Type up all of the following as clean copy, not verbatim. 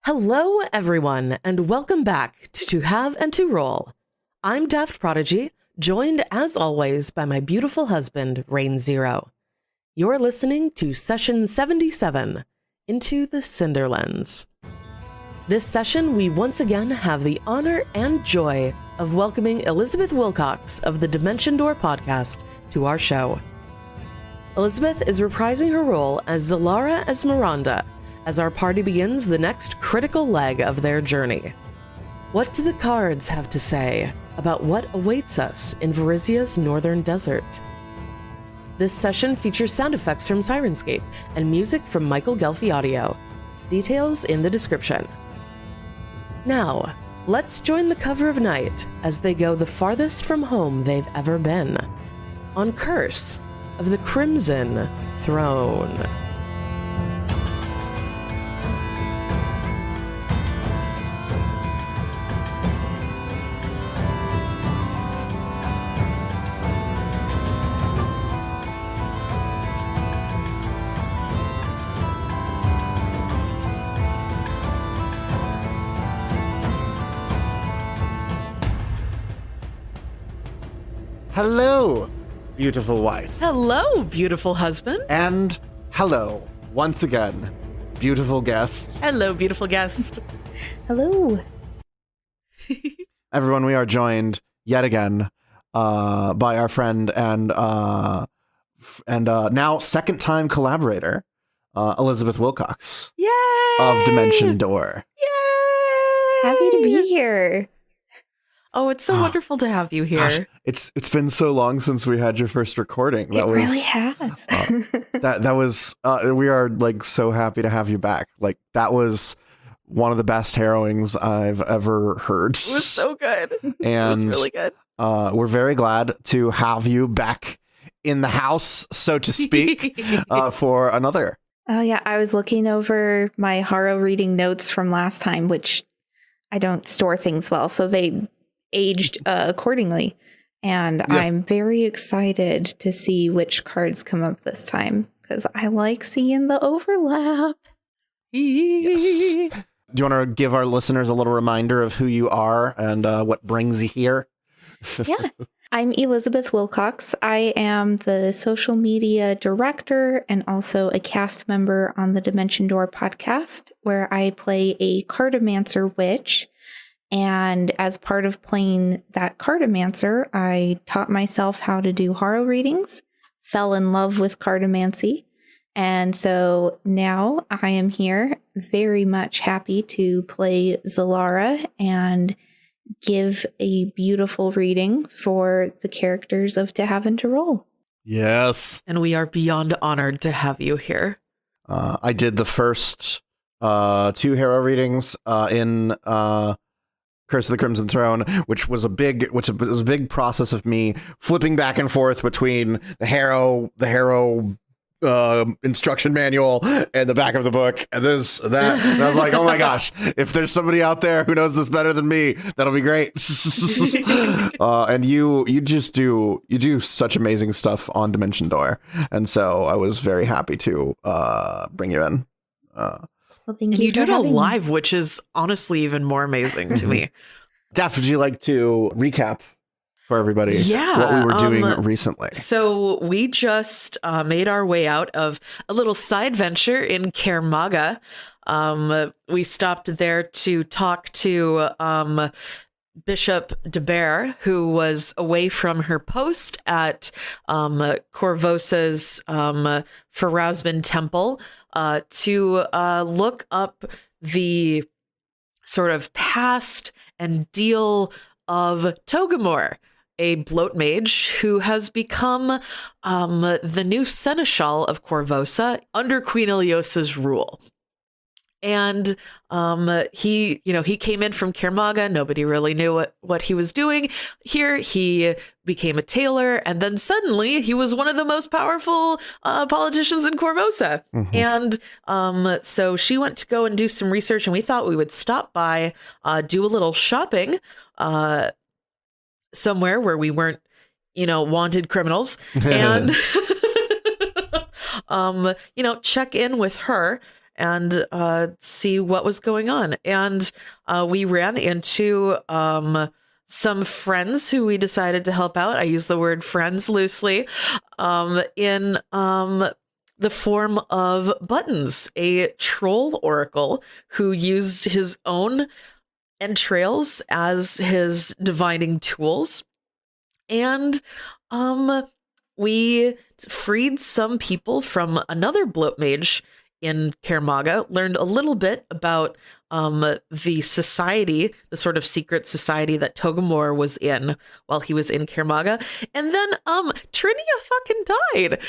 Hello, everyone, and welcome back to Have and to Roll. I'm Daft Prodigy, joined as always by my beautiful husband, Rain Zero. You're listening to Session 77, Into the Cinderlands. This session, we once again have the honor and joy of welcoming Elizabeth Wilcox of the Dimension Door podcast to our show. Elizabeth is reprising her role as Zalara Esmeralda, as our party begins the next critical leg of their journey. What do the cards have to say about what awaits us in Verizia's northern desert? This session features sound effects from Syrinscape and music from Michael Ghelfi Audio. Details in the description. Now, let's join the cover of night as they go the farthest from home they've ever been, on Curse of the Crimson Throne. Hello, beautiful wife. Hello, beautiful husband. And hello, once again, beautiful guests. Hello, beautiful guest. Hello. Everyone, we are joined yet again by our friend and now second-time collaborator, Elizabeth Wilcox. Yay! Of Dimension Door. Yay! Happy to be here. Oh, it's so wonderful to have you here. Gosh, it's been so long since we had your first recording. Really has. That was we are like so happy to have you back. Like that was one of the best harrowings I've ever heard. It was so good. And it was really good. We're very glad to have you back in the house, so to speak, for another. Oh yeah, I was looking over my horror reading notes from last time, which I don't store things well, so they aged accordingly. And yeah. I'm very excited to see which cards come up this time because I like seeing the overlap. Yes. Do you want to give our listeners a little reminder of who you are and what brings you here? Yeah. I'm Elizabeth Wilcox. I am the social media director and also a cast member on the Dimension Door podcast, where I play a cartomancer witch. And as part of playing that cartomancer, I taught myself how to do horror readings, fell in love with cartomancy. And so now I am here very much happy to play Zalara and give a beautiful reading for the characters of To Have and to Roll. Yes. And we are beyond honored to have you here. I did the first two hero readings in Curse of the Crimson Throne, which was a big process of me flipping back and forth between the Harrow instruction manual and the back of the book, and that. And I was like, oh my gosh, if there's somebody out there who knows this better than me, that'll be great. And you do such amazing stuff on Dimension Door, and so I was very happy to bring you in. Well, thank and you did it having live, which is honestly even more amazing to me. Daph, would you like to recap for everybody what we were doing recently? So we just made our way out of a little side venture in Kermaga. We stopped there to talk to Bishop de Bear, who was away from her post at Corvosa's Farazbin Temple, to look up the sort of past and deal of Togamor, a bloat mage who has become the new seneschal of Corvosa under Queen Iliosa's rule. And he came in from Kermaga. Nobody really knew what he was doing. Here, he became a tailor, and then suddenly he was one of the most powerful politicians in Corvosa. Mm-hmm. And so she went to go and do some research, and we thought we would stop by, do a little shopping somewhere where we weren't, wanted criminals, and check in with her. and see what was going on. And we ran into some friends who we decided to help out. I use the word friends loosely, in the form of Buttons, a troll oracle who used his own entrails as his divining tools. And we freed some people from another bloat mage in Kermaga, learned a little bit about the society, the sort of secret society that Togamor was in while he was in Kermaga. And then Trinia fucking died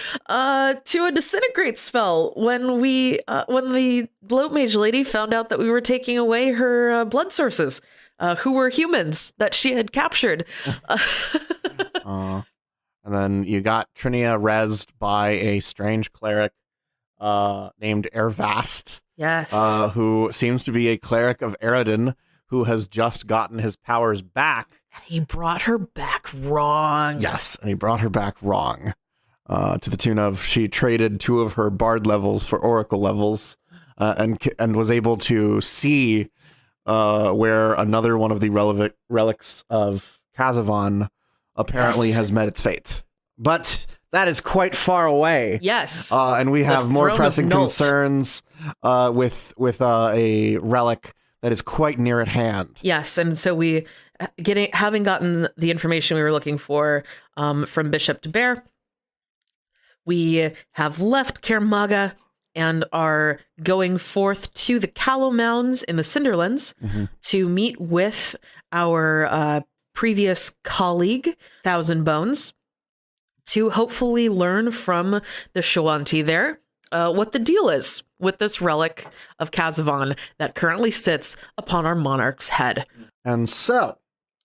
to a disintegrate spell when the bloat mage lady found out that we were taking away her blood sources, who were humans that she had captured. And then you got Trinia rezzed by a strange cleric named Ervast. Yes. Who seems to be a cleric of Eredin who has just gotten his powers back. And he brought her back wrong. Yes, and he brought her back wrong. To the tune of she traded 2 of her bard levels for oracle levels, and was able to see where another one of the relics of Kazavan apparently has met its fate. But that is quite far away. Yes. And we have more pressing concerns with a relic that is quite near at hand. Yes, and so we, having gotten the information we were looking for from Bishop de Bear, we have left Kermaga and are going forth to the Callow Mounds in the Cinderlands to meet with our previous colleague, Thousand Bones, to hopefully learn from the Shawanti there what the deal is with this relic of Kazavan that currently sits upon our monarch's head. And so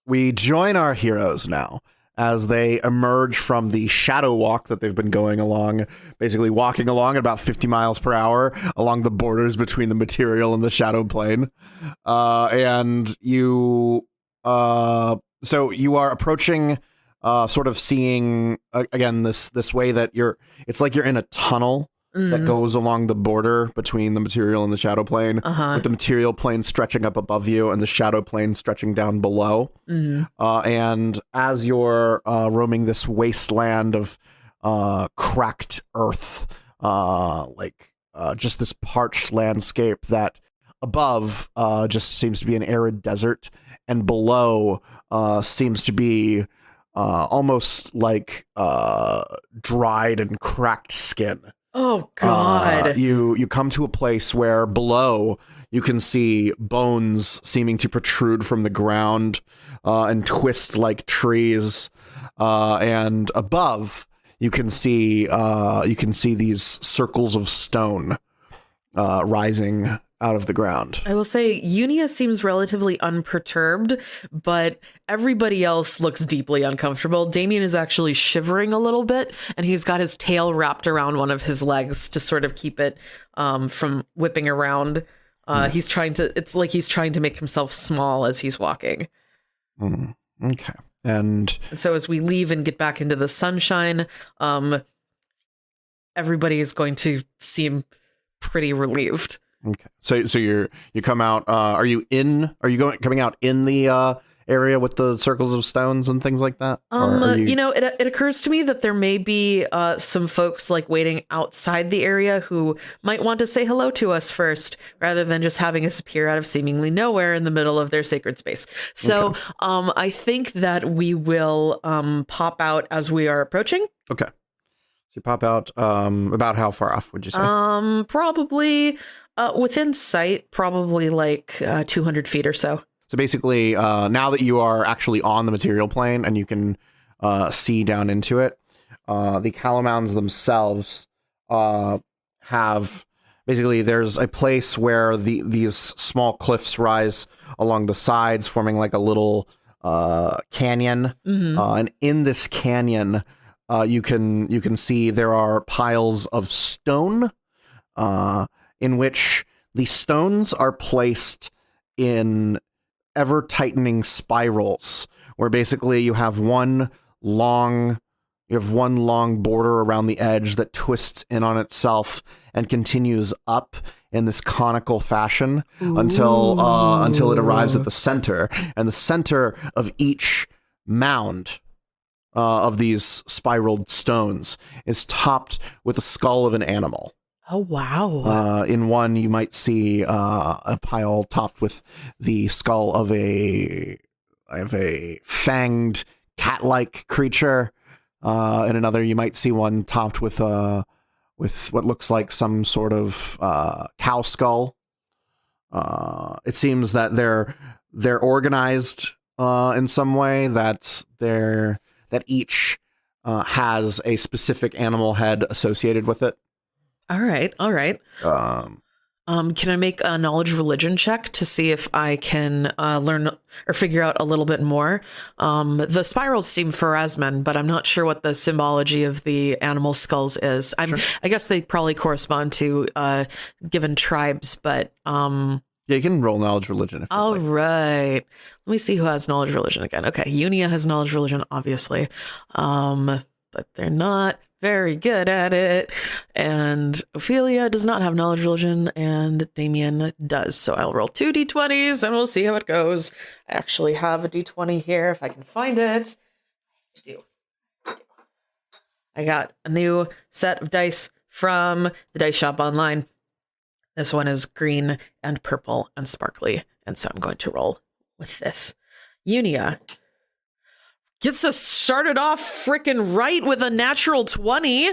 we join our heroes now as they emerge from the shadow walk that they've been going along, basically walking along at about 50 miles per hour along the borders between the material and the shadow plane. And you, so you are approaching, sort of seeing again this way that it's like you're in a tunnel that goes along the border between the material and the shadow plane, with the material plane stretching up above you and the shadow plane stretching down below. And as you're roaming this wasteland of cracked earth, just this parched landscape that above just seems to be an arid desert, and below seems to be almost like dried and cracked skin. Oh, God. You come to a place where below you can see bones seeming to protrude from the ground and twist like trees. And above you can see these circles of stone rising out of the ground. I will say Unia seems relatively unperturbed, but everybody else looks deeply uncomfortable. Damien is actually shivering a little bit, and he's got his tail wrapped around one of his legs to sort of keep it from whipping around. It's like he's trying to make himself small as he's walking. Okay. And so as we leave and get back into the sunshine, everybody is going to seem pretty relieved. Okay. So you come out, coming out in the area with the circles of stones and things like that? It occurs to me that there may be some folks like waiting outside the area who might want to say hello to us first, rather than just having us appear out of seemingly nowhere in the middle of their sacred space. So I think that we will pop out as we are approaching. Okay. So you pop out about how far off would you say? Probably within sight, probably like 200 feet or so. So basically, now that you are actually on the material plane and you can see down into it, the Calamounds themselves have basically, there's a place where these small cliffs rise along the sides, forming like a little canyon. And in this canyon, you can see there are piles of stone, in which the stones are placed in ever tightening spirals, where basically you have one long, You have one long border around the edge that twists in on itself and continues up in this conical fashion until it arrives at the center. And the center of each mound of these spiraled stones is topped with the skull of an animal. Oh, wow. In one, you might see a pile topped with the skull of a fanged cat-like creature. In another, you might see one topped with what looks like some sort of cow skull. It seems that they're organized in some way, that each has a specific animal head associated with it. All right. Can I make a knowledge religion check to see if I can learn or figure out a little bit more? The spirals seem Pharasman, but I'm not sure what the symbology of the animal skulls is. I guess they probably correspond to given tribes, but yeah, you can roll knowledge religion. All right. Let me see who has knowledge religion again. Okay, Unia has knowledge religion, obviously, but they're not very good at it. And Ophelia does not have knowledge religion, and Damien does. So I'll roll 2 d20s and we'll see how it goes. I actually have a d20 here if I can find it. I do. I got a new set of dice from the dice shop online. This one is green and purple and sparkly, and so I'm going to roll with this. Unia gets us started off freaking right with a natural 20.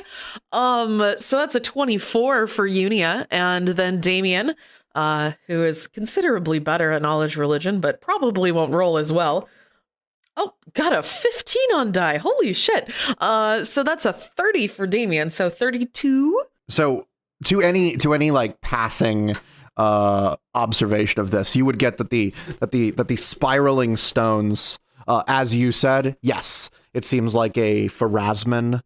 So that's a 24 for Unia. And then Damien, who is considerably better at knowledge religion, but probably won't roll as well. Oh, got a 15 on die. Holy shit. So that's a 30 for Damien. So 32. So to any like passing observation of this, you would get that the spiraling stones, as you said, yes, it seems like a Pharasman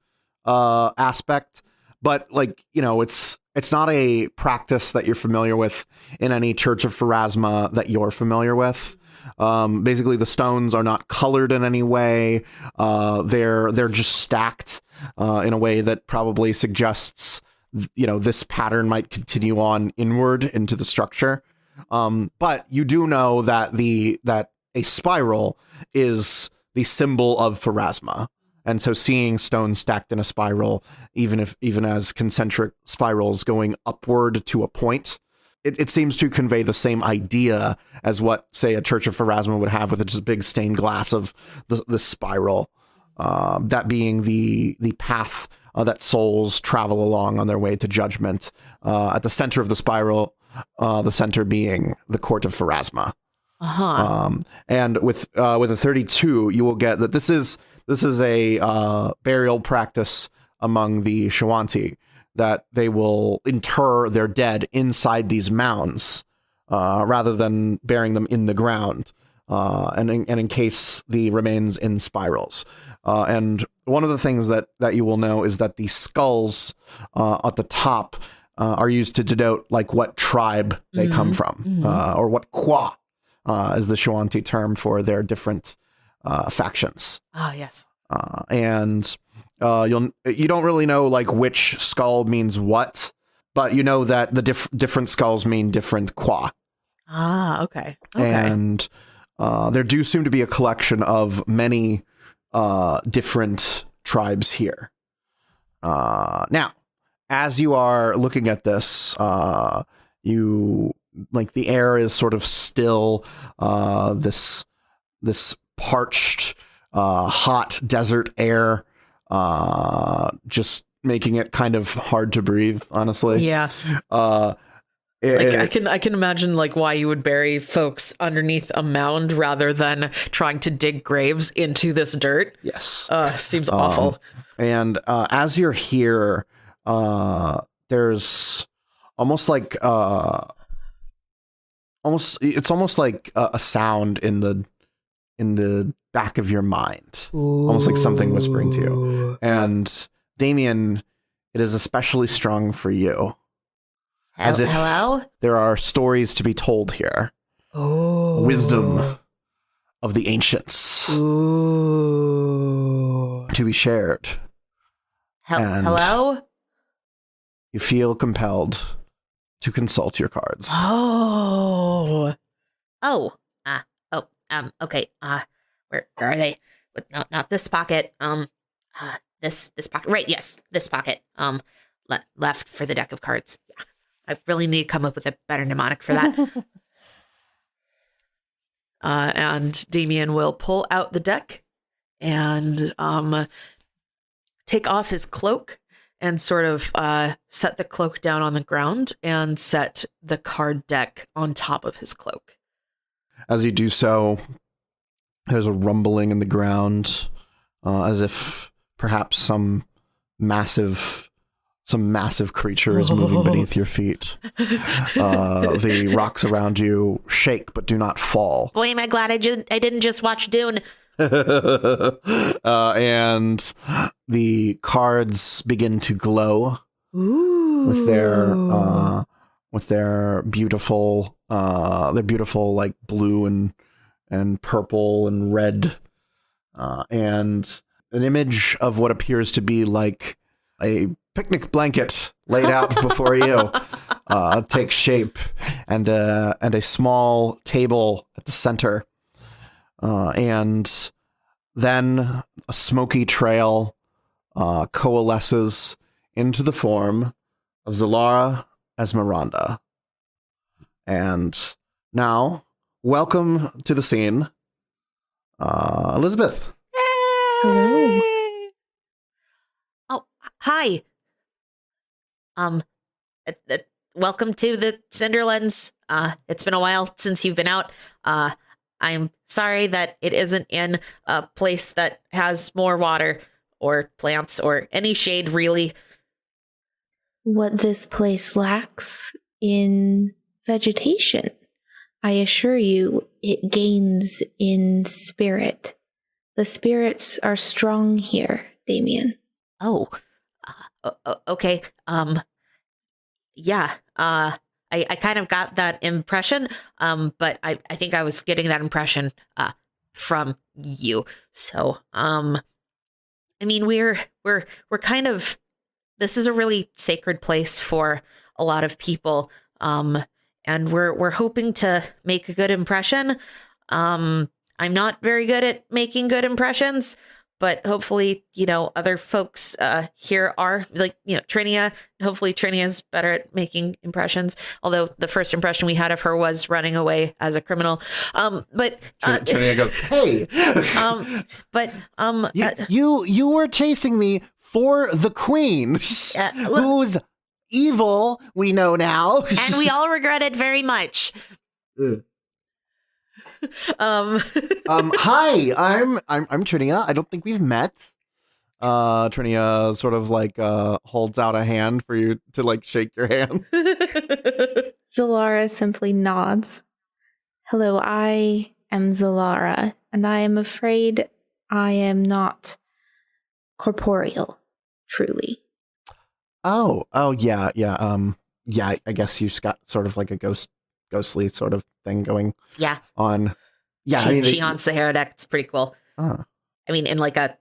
aspect, but like, you know, it's not a practice that you're familiar with in any Church of Pharasma that you're familiar with. Basically, the stones are not colored in any way. They're just stacked in a way that probably suggests, you know, this pattern might continue on inward into the structure. But you do know that a spiral is the symbol of Pharasma. And so seeing stones stacked in a spiral, even as concentric spirals going upward to a point, it seems to convey the same idea as what, say, a Church of Pharasma would have with just big stained glass of the spiral, that being the path that souls travel along on their way to judgment. At the center of the spiral, the center being the court of Pharasma. And with a 32, you will get that this is a burial practice among the Shawanti, that they will inter their dead inside these mounds rather than burying them in the ground, and encase the remains in spirals. And one of the things that you will know is that the skulls at the top are used to denote like what tribe they come from, or what qua is the Shawanti term for their different factions. Ah, yes. And you don't really know like which skull means what, but you know that the different skulls mean different qua. Ah, okay. And there do seem to be a collection of many different tribes here. Now, as you are looking at this, you like the air is sort of still, this parched, hot desert air, just making it kind of hard to breathe, honestly. Yeah. I can imagine like why you would bury folks underneath a mound rather than trying to dig graves into this dirt. Yes. Seems awful. And as you're here, there's almost like it's almost like a sound in the back of your mind. Ooh. Almost like something whispering to you. And Damien, it is especially strong for you. As if there are stories to be told here. Oh. Wisdom of the ancients. Ooh. To be shared And Hello? you feel compelled to consult your cards. Oh. Okay. Where are they? But no, not this pocket. This pocket. Right, yes, this pocket. Left for the deck of cards. Yeah. I really need to come up with a better mnemonic for that. And Damien will pull out the deck and take off his cloak and sort of set the cloak down on the ground and set the card deck on top of his cloak. As you do so, there's a rumbling in the ground, as if perhaps some massive creature is moving beneath your feet. The rocks around you shake but do not fall. Boy, am I glad I didn't just watch Dune. And the cards begin to glow. Ooh. with their beautiful like blue and purple and red, and an image of what appears to be like a picnic blanket laid out before you takes shape, and a small table at the center, and then a smoky trail coalesces into the form of Zalara Esmeralda. And now, welcome to the scene, Elizabeth. Hello. Oh, hi. Welcome to the Cinderlands. It's been a while since you've been out. I'm sorry that it isn't in a place that has more water or plants or any shade, really. What this place lacks in vegetation, I assure you, it gains in spirit. The spirits are strong here, Damien. Oh, okay. Yeah. I kind of got that impression. But I think I was getting that impression from you. So, I mean, we're kind of, this is a really sacred place for a lot of people. And we're hoping to make a good impression. I'm not very good at making good impressions, but hopefully, other folks here are, like, Trinia. Hopefully Trinia's better at making impressions. Although the first impression we had of her was running away as a criminal. But Trinia goes, "Hey, you were chasing me for the queen, who's evil, we know now." And we all regret it very much. Hi, I'm Trinia. I don't think we've met. Trinia sort of like holds out a hand for you to like shake your hand. Zalara simply nods. Hello, I am Zalara, and I am afraid I am not corporeal, truly. Oh, yeah. Yeah, I guess you've got sort of like a ghostly sort of thing going on. Yeah, she haunts the Herodeck. It's pretty cool. I mean, in like a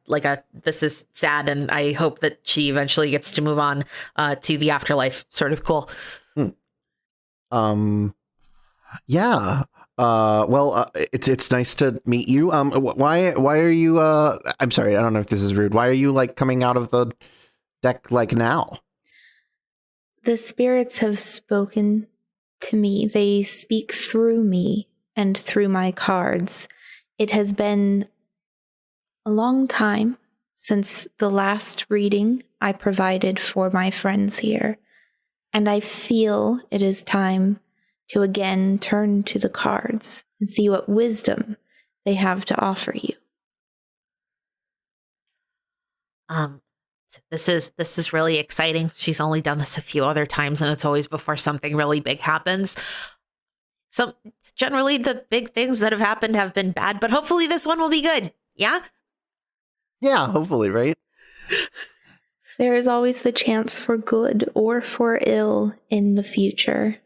this is sad, and I hope that she eventually gets to move on to the afterlife. Sort of cool. Yeah. Well, it's nice to meet you. Why are you? I'm sorry, I don't know if this is rude. Why are you like coming out of the deck like now? The spirits have spoken to me. They speak through me and through my cards. It has been a long time since the last reading I provided for my friends here, and I feel it is time to again turn to the cards and see what wisdom they have to offer you. This is really exciting. She's only done this a few other times, and it's always before something really big happens. So generally the big things that have happened have been bad, but hopefully this one will be good. Yeah? Yeah, hopefully, right? There is always the chance for good or for ill in the future.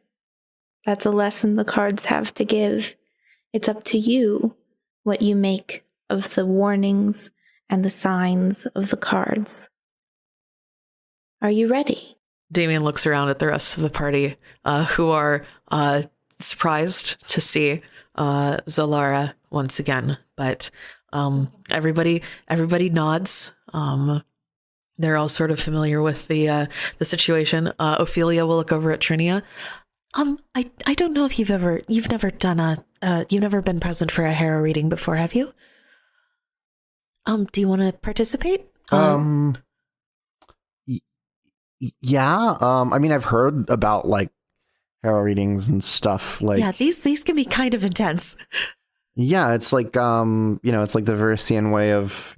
That's a lesson the cards have to give. It's up to you what you make of the warnings and the signs of the cards. Are you ready? Damien looks around at the rest of the party, who are surprised to see Zalara once again. But everybody nods. They're all sort of familiar with the situation. Ophelia will look over at Trinia. I don't know if you've never been present for a harrow reading before, have you? Do you want to participate? Yeah. I mean, I've heard about like tarot readings and stuff. Like, yeah, these can be kind of intense. Yeah, it's like it's like the Verisian way of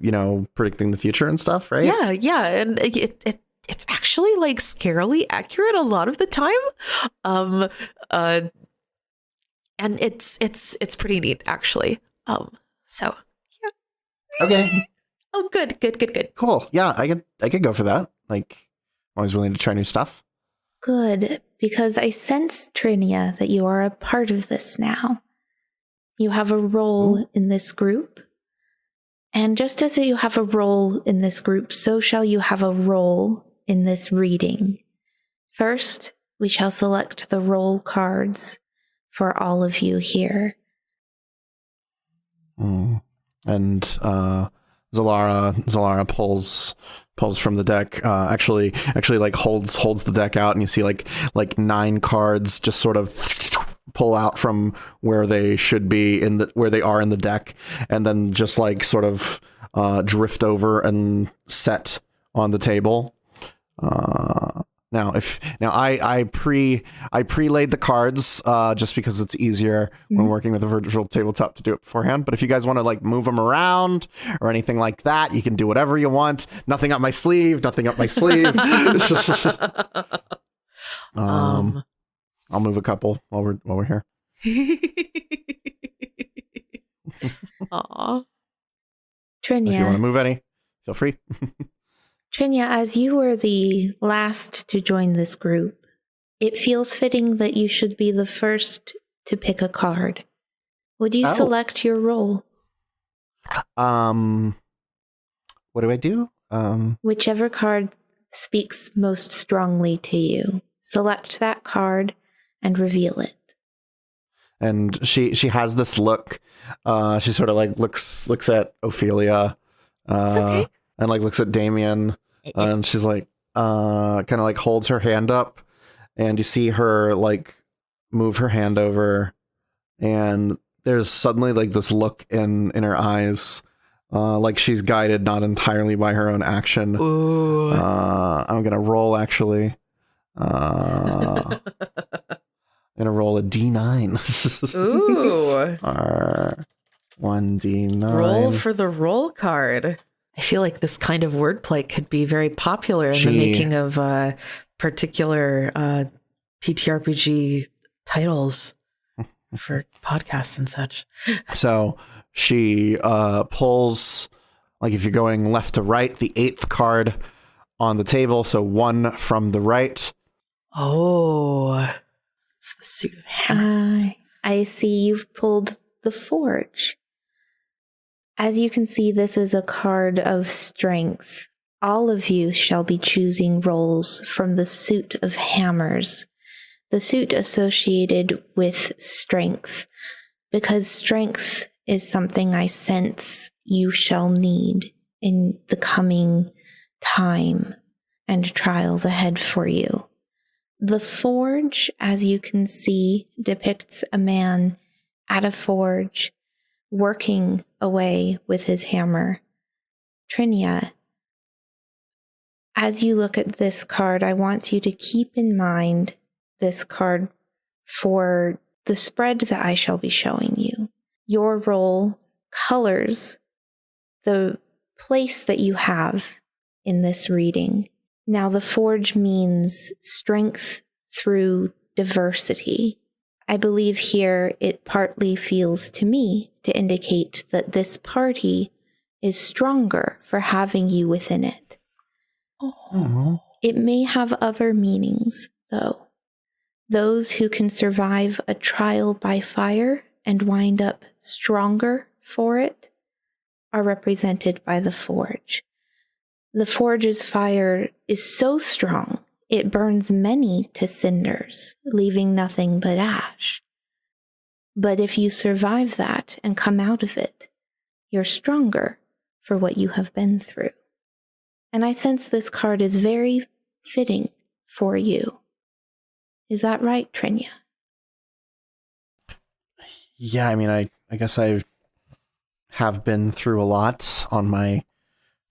predicting the future and stuff, right? Yeah, and it's actually like scarily accurate a lot of the time. And it's pretty neat actually. So yeah. Okay. Oh, good. Cool. Yeah, I could go for that. Like, I'm always willing to try new stuff. Good, because I sense, Trinia, that you are a part of this now. You have a role in this group. And just as you have a role in this group, so shall you have a role in this reading. First, we shall select the role cards for all of you here. And Zalara pulls from the deck. Actually, like holds the deck out, and you see like 9 cards just sort of pull out from where they should be where they are in the deck, and then just like sort of drift over and set on the table. I pre-laid the cards just because it's easier when working with a virtual tabletop to do it beforehand. But if you guys want to like move them around or anything like that, you can do whatever you want. Nothing up my sleeve. I'll move a couple while we're here. Aw. Trinia. If you want to move any, feel free. Trinia, as you were the last to join this group, it feels fitting that you should be the first to pick a card. Would you select your role? What do I do? Whichever card speaks most strongly to you. Select that card and reveal it. And she has this look. She sort of like looks at Ophelia, okay. and like looks at Damien, and she's like, kind of like holds her hand up, and you see her like move her hand over, and there's suddenly like this look in her eyes, like she's guided not entirely by her own action. Ooh. I'm gonna roll actually. I'm gonna roll a D9. Ooh. 1D9. Roll for the roll card. I feel like this kind of wordplay could be very popular in the making of particular TTRPG titles for podcasts and such. So she pulls, like if you're going left to right, the 8th card on the table. So 1 from the right. Oh, it's the suit of hammers. I see you've pulled the Forge. As you can see, this is a card of strength. All of you shall be choosing roles from the suit of hammers, the suit associated with strength, because strength is something I sense you shall need in the coming time and trials ahead for you. The Forge, as you can see, depicts a man at a forge working away with his hammer. Trinia, as you look at this card, I want you to keep in mind this card for the spread that I shall be showing you. Your role colors the place that you have in this reading. Now, the Forge means strength through diversity. I believe here it partly feels to me to indicate that this party is stronger for having you within it. Oh. It may have other meanings, though. Those who can survive a trial by fire and wind up stronger for it are represented by the Forge. The forge's fire is so strong, it burns many to cinders, leaving nothing but ash. But if you survive that and come out of it, you're stronger for what you have been through. And I sense this card is very fitting for you. Is that right, Trinia? Yeah, I mean, I guess I have been through a lot on my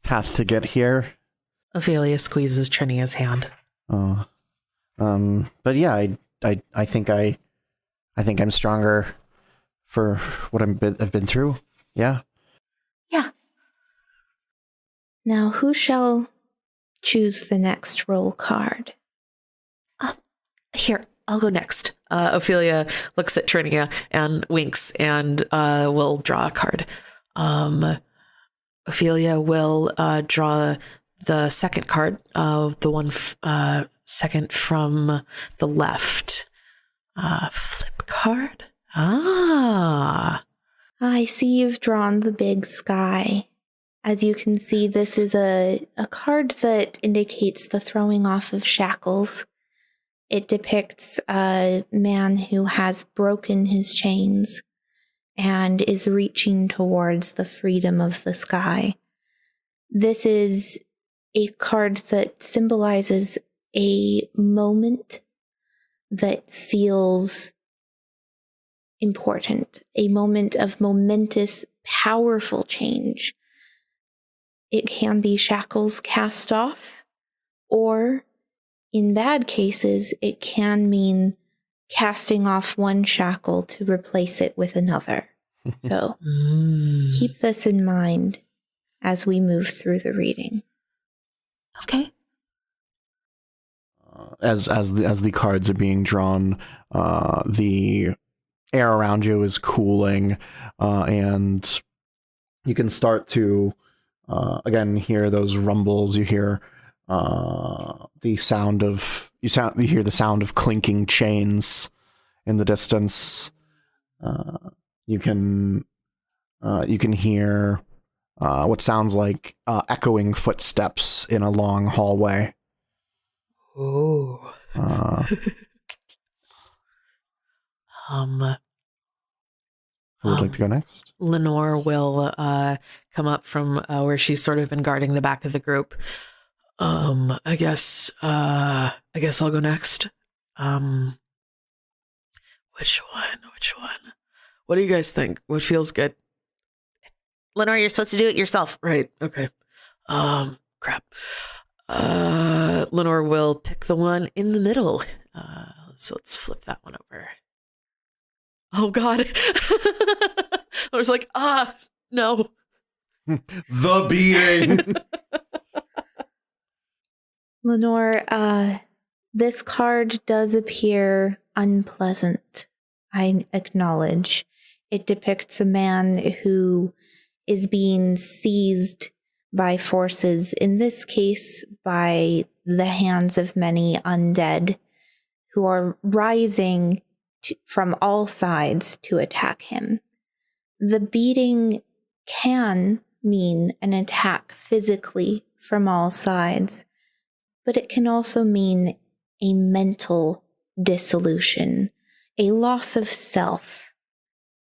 path to get here. Ophelia squeezes Trinia's hand. But yeah, I think I'm stronger for what I've been through. Yeah. Yeah. Now, who shall choose the next roll card? Here, I'll go next. Ophelia looks at Trinia and winks and will draw a card. Ophelia will draw the second card, the one second from the left. Flip card. Ah. I see you've drawn the big sky. As you can see, this is a card that indicates the throwing off of shackles. It depicts a man who has broken his chains and is reaching towards the freedom of the sky. This is a card that symbolizes a moment that feels important, a moment of momentous, powerful change. It can be shackles cast off, or in bad cases, it can mean casting off one shackle to replace it with another. So keep this in mind as we move through the reading. Okay. As the cards are being drawn, the air around you is cooling, and you can start to again hear those rumbles. You hear the sound of you hear the sound of clinking chains in the distance. You can hear what sounds like echoing footsteps in a long hallway. Oh. Who would like to go next? Lenore will come up from where she's sort of been guarding the back of the group. I guess I'll go next. Which one? What do you guys think? What feels good? Lenore, you're supposed to do it yourself. Right. Okay. Crap. Lenore will pick the one in the middle. So let's flip that one over. Oh God. I was like, no. The beating. Lenore, this card does appear unpleasant. I acknowledge. It depicts a man who is being seized by forces, in this case by the hands of many undead, who are rising from all sides to attack him. The beating can mean an attack physically from all sides, but it can also mean a mental dissolution, a loss of self.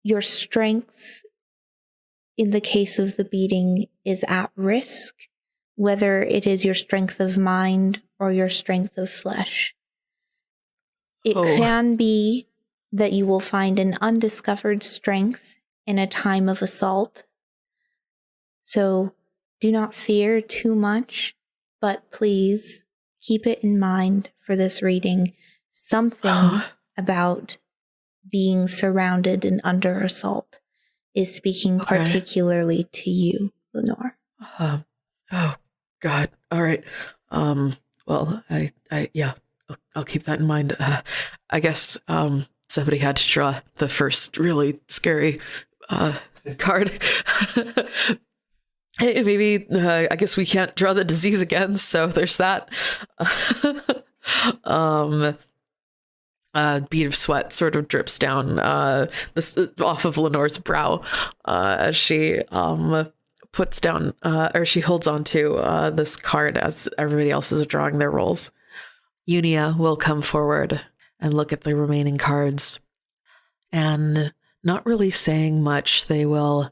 Your strength, in the case of the beating, is at risk, whether it is your strength of mind or your strength of flesh. It can be that you will find an undiscovered strength in a time of assault. So do not fear too much, but please keep it in mind for this reading. Something about being surrounded and under assault is speaking particularly to you, Lenore. Oh God. All right. Well, I'll keep that in mind. I guess somebody had to draw the first really scary card. Hey, maybe I guess we can't draw the disease again, so there's that. Bead of sweat sort of drips down this off of Lenore's brow as she puts down, or she holds on to this card as everybody else is drawing their rolls. Unia will come forward and look at the remaining cards. And not really saying much, they will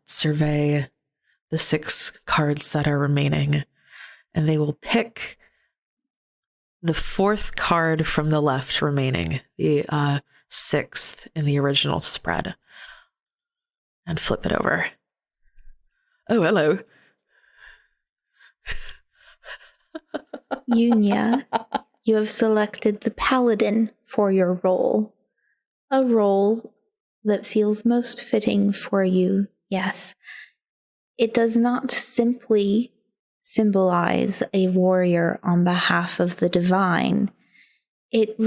survey the 6 cards that are remaining. And they will pick the 4th card from the left remaining, the 6th in the original spread, and flip it over. Oh, hello. Unia, you have selected the Paladin for your role. A role that feels most fitting for you, yes. It does not simply symbolize a warrior on behalf of the divine. It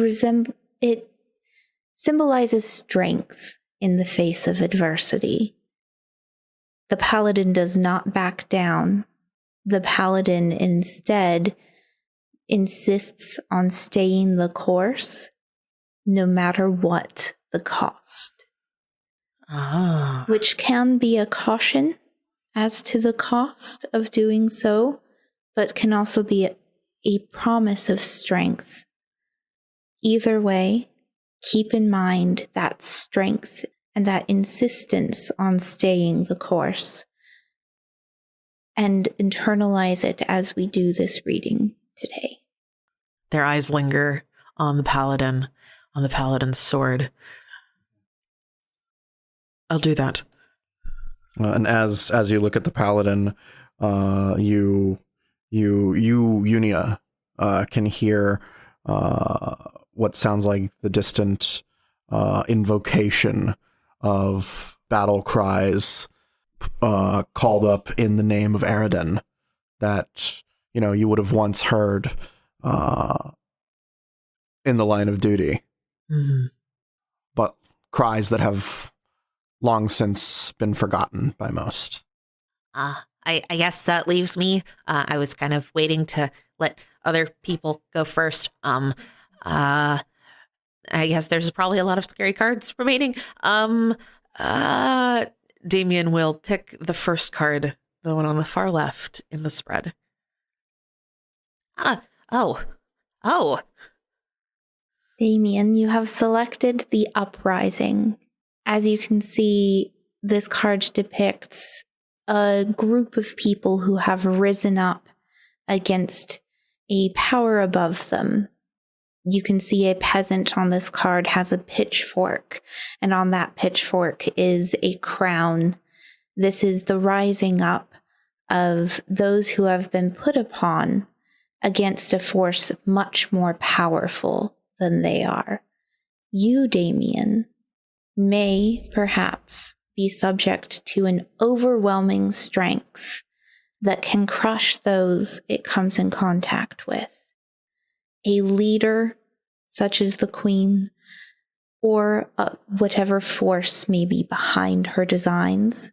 symbolizes strength in the face of adversity. The Paladin does not back down. The Paladin instead insists on staying the course, no matter what the cost. Which can be a caution as to the cost of doing so, but can also be a promise of strength. Either way, keep in mind that strength and that insistence on staying the course, and internalize it as we do this reading today. Their eyes linger on the paladin's sword. I'll do that. And as you look at the paladin, you Unia, can hear what sounds like the distant invocation of battle cries called up in the name of Eridan that you would have once heard in the line of duty, but cries that have long since been forgotten by most. I guess that leaves me. I was kind of waiting to let other people go first. I guess there's probably a lot of scary cards remaining. Damien will pick the first card, the one on the far left in the spread. Oh. Damien, you have selected the Uprising. As you can see, this card depicts a group of people who have risen up against a power above them. You can see a peasant on this card has a pitchfork, and on that pitchfork is a crown. This is the rising up of those who have been put upon against a force much more powerful than they are. You, Damien, may perhaps be subject to an overwhelming strength that can crush those it comes in contact with. A leader, such as the Queen, or whatever force may be behind her designs.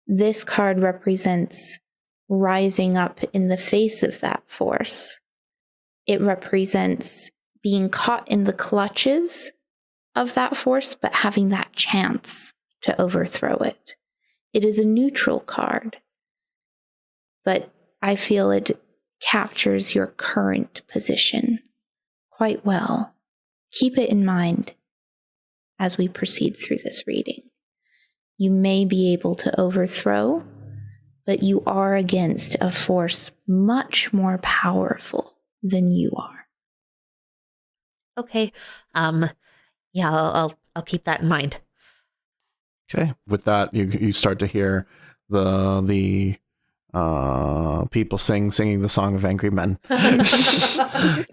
This card represents rising up in the face of that force. It represents being caught in the clutches of that force, but having that chance to overthrow it. It is a neutral card, but I feel it captures your current position quite well. Keep it in mind as we proceed through this reading. You may be able to overthrow, but you are against a force much more powerful than you are. Okay. Yeah, I'll keep that in mind. Okay. With that, you start to hear the people singing the song of angry men. That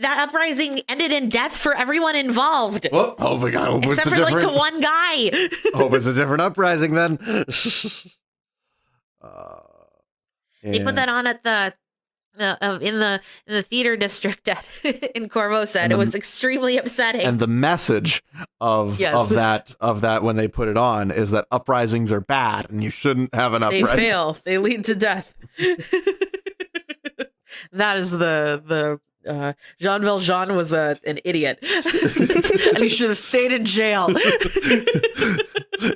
uprising ended in death for everyone involved. Oh my god! Except for like the one guy. Hope it's a different uprising then. They put that on at the in the theater district in Corvosa, and it was extremely upsetting. And the message of that when they put it on is that uprisings are bad and you shouldn't have an uprising. They fail. They lead to death. That is the Jean Valjean was an idiot, and he should have stayed in jail.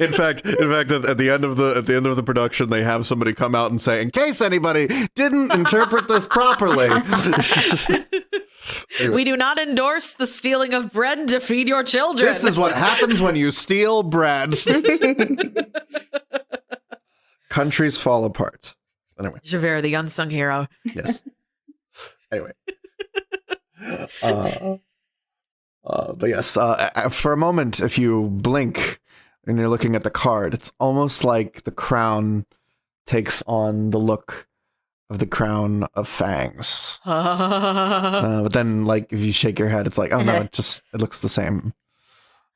In fact, at the end of the production, they have somebody come out and say, "In case anybody didn't interpret this properly." Anyway. We do not endorse the stealing of bread to feed your children. This is what happens when you steal bread. Countries fall apart. Anyway. Javert, the unsung hero. Yes. Anyway. But yes, for a moment, if you blink and you're looking at the card, it's almost like the crown takes on the look of the crown of fangs. But then, like, if you shake your head, it's like, oh no, it looks the same.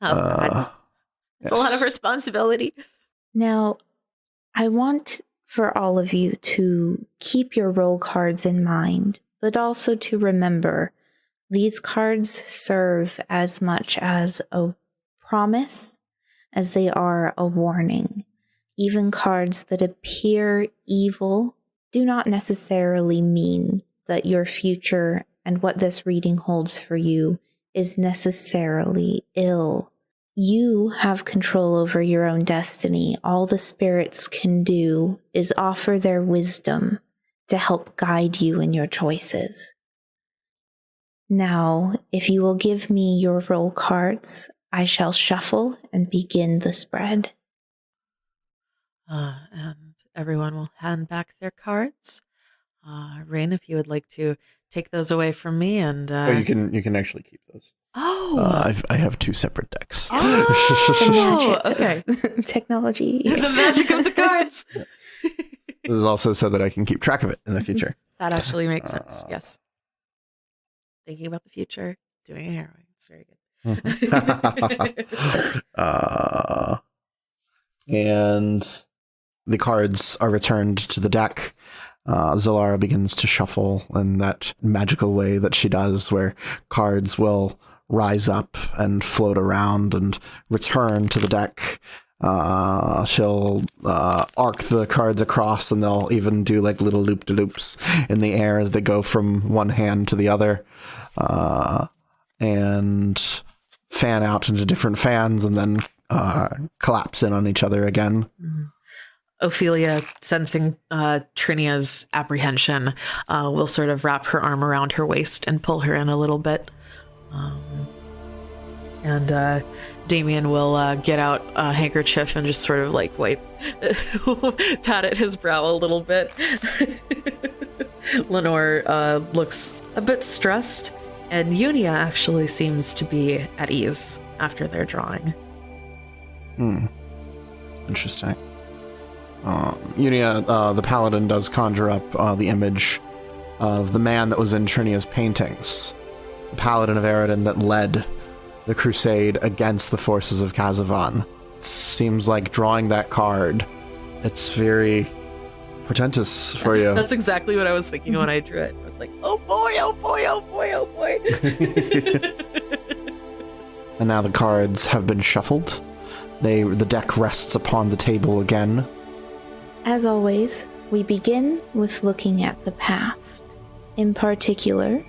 It's a lot of responsibility. Now, I want for all of you to keep your role cards in mind, but also to remember these cards serve as much as a promise as they are a warning. Even cards that appear evil do not necessarily mean that your future and what this reading holds for you is necessarily ill. You have control over your own destiny. All the spirits can do is offer their wisdom to help guide you in your choices. Now, if you will give me your roll cards, I shall shuffle and begin the spread. And everyone will hand back their cards. Rain, if you would like to take those away from me, and you can actually keep those. Oh, I have 2 separate decks. The magic okay. of technology. The magic of the cards. This is also so that I can keep track of it in the future. That actually makes sense. Yes. Thinking about the future, doing a heroine. It's very good. And the cards are returned to the deck. Zalara begins to shuffle in that magical way that she does, where cards will rise up and float around and return to the deck. She'll arc the cards across, and they'll even do like little loop-de-loops in the air as they go from one hand to the other, and fan out into different fans, and then collapse in on each other again. Mm-hmm. Ophelia, sensing Trinia's apprehension, will sort of wrap her arm around her waist and pull her in a little bit. And Damien will get out a handkerchief and just sort of like wipe, pat at his brow a little bit. Lenore looks a bit stressed, and Unia actually seems to be at ease after their drawing. Interesting. Unia, the paladin, does conjure up the image of the man that was in Trinia's paintings, the paladin of Eridan that led the crusade against the forces of Kazavan. It seems like drawing that card, it's very portentous for you. That's exactly what I was thinking when I drew it. I was like, oh boy, oh boy, oh boy, oh boy. And now the cards have been shuffled. The deck rests upon the table again. As always, we begin with looking at the past. In particular,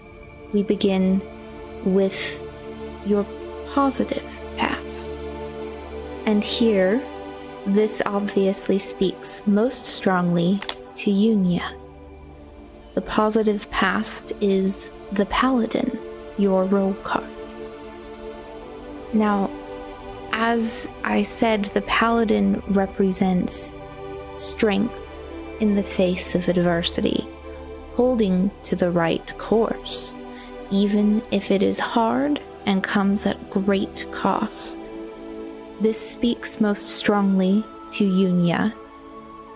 we begin with your positive past. And here, this obviously speaks most strongly to Unia. The positive past is the Paladin, your role card. Now, as I said, the Paladin represents strength in the face of adversity, holding to the right course, even if it is hard and comes at great cost. This speaks most strongly to Unia,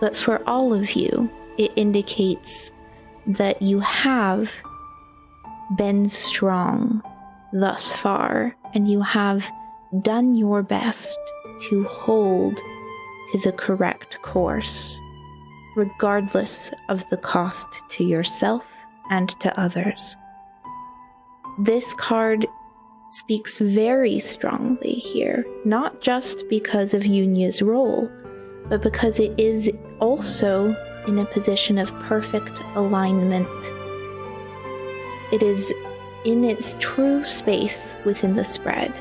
but for all of you, it indicates that you have been strong thus far, and you have done your best to hold to the correct course, regardless of the cost to yourself and to others. This card speaks very strongly here, not just because of Unia's role, but because it is also in a position of perfect alignment. It is in its true space within the spread.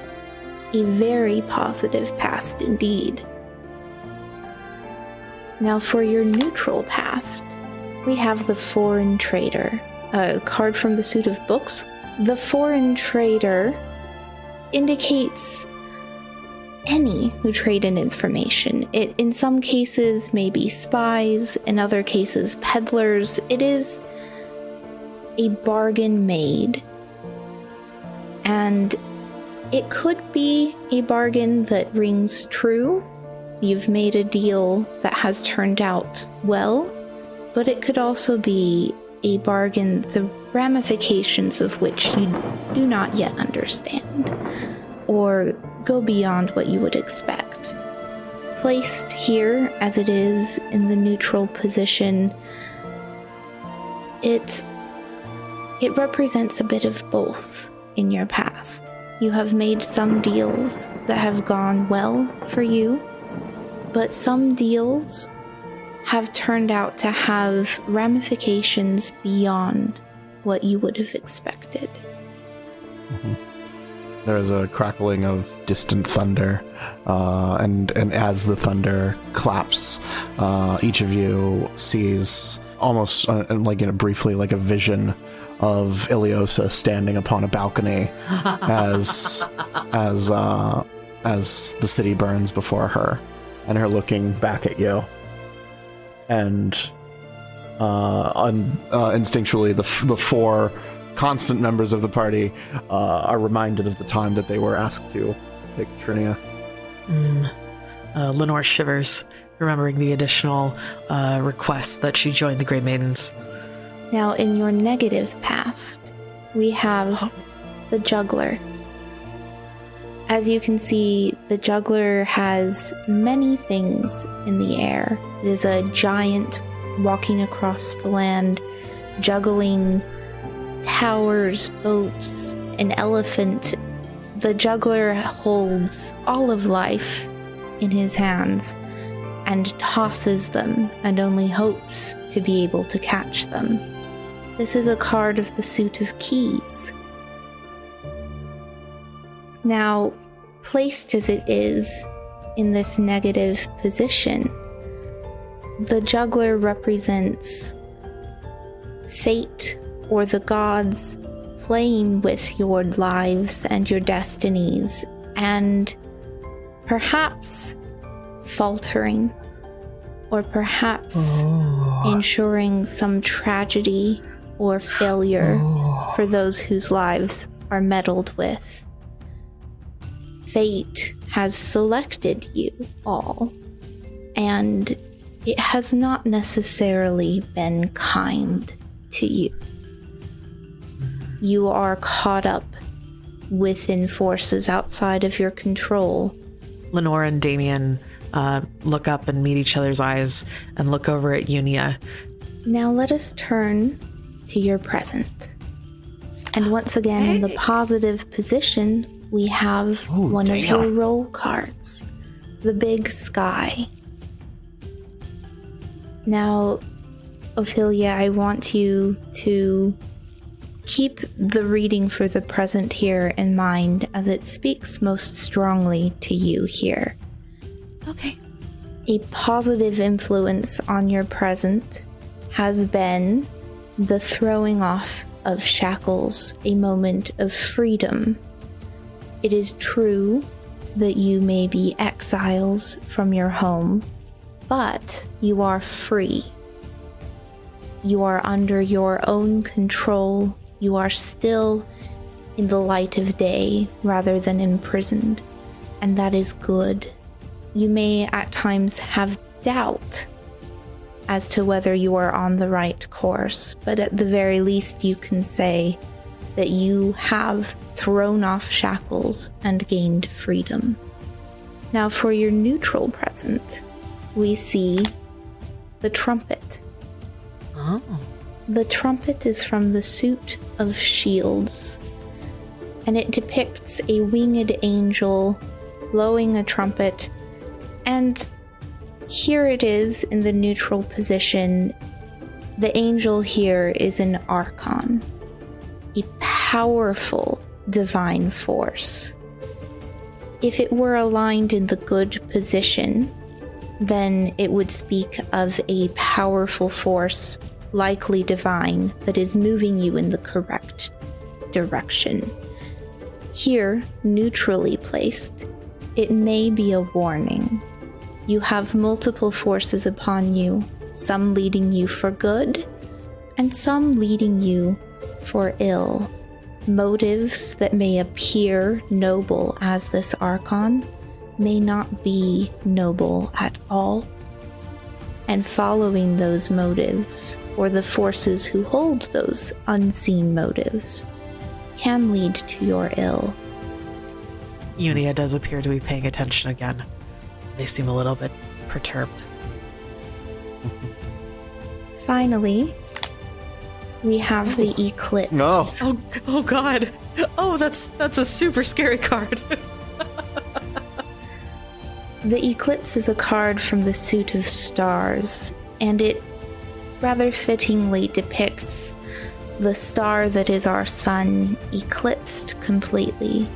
A very positive past indeed. Now for your neutral past, we have the Foreign Trader, a card from the suit of books. The Foreign Trader indicates any who trade in information. It, in some cases, may be spies, in other cases, peddlers. It is a bargain made, and it could be a bargain that rings true. You've made a deal that has turned out well, but it could also be a bargain, the ramifications of which you do not yet understand, or go beyond what you would expect. Placed here as it is in the neutral position, it represents a bit of both in your past. You have made some deals that have gone well for you, but some deals have turned out to have ramifications beyond what you would have expected. Mm-hmm. There's a crackling of distant thunder, and as the thunder claps, each of you sees almost briefly like a vision of Iliosa standing upon a balcony as the city burns before her, and her looking back at you. And instinctually, the four constant members of the party are reminded of the time that they were asked to pick Trinia. Lenore shivers, remembering the additional request that she joined the Grey Maidens. Now, in your negative past, we have the Juggler. As you can see, the Juggler has many things in the air. It is a giant walking across the land, juggling towers, boats, an elephant. The Juggler holds all of life in his hands and tosses them and only hopes to be able to catch them. This is a card of the suit of keys. Now, placed as it is in this negative position, the Juggler represents fate or the gods playing with your lives and your destinies, and perhaps faltering, or perhaps ensuring some tragedy or failure for those whose lives are meddled with. Fate has selected you all, and it has not necessarily been kind to you. You are caught up within forces outside of your control. Lenore and Damien look up and meet each other's eyes and look over at Unia. Now let us turn to your present. And once again, in the positive position, we have one of your role cards, the Big Sky. Now, Ophelia, I want you to keep the reading for the present here in mind, as it speaks most strongly to you here. Okay. A positive influence on your present has been the throwing off of shackles, a moment of freedom. It is true that you may be exiles from your home, but you are free. You are under your own control. You are still in the light of day rather than imprisoned, and that is good. You may at times have doubt as to whether you are on the right course, but at the very least you can say that you have thrown off shackles and gained freedom. Now for your neutral present, we see the trumpet. Oh. The trumpet is from the suit of shields, and it depicts a winged angel blowing a trumpet, and here it is in the neutral position. The angel here is an archon, a powerful divine force. If it were aligned in the good position, then it would speak of a powerful force, likely divine, that is moving you in the correct direction. Here, neutrally placed, it may be a warning. You have multiple forces upon you, some leading you for good, and some leading you for ill. Motives that may appear noble as this Archon may not be noble at all. And following those motives, or the forces who hold those unseen motives, can lead to your ill. Unia does appear to be paying attention again. They seem a little bit perturbed. Finally, we have the Eclipse. Oh God. Oh, that's a super scary card. The Eclipse is a card from the Suit of Stars, and it rather fittingly depicts the star that is our sun eclipsed completely,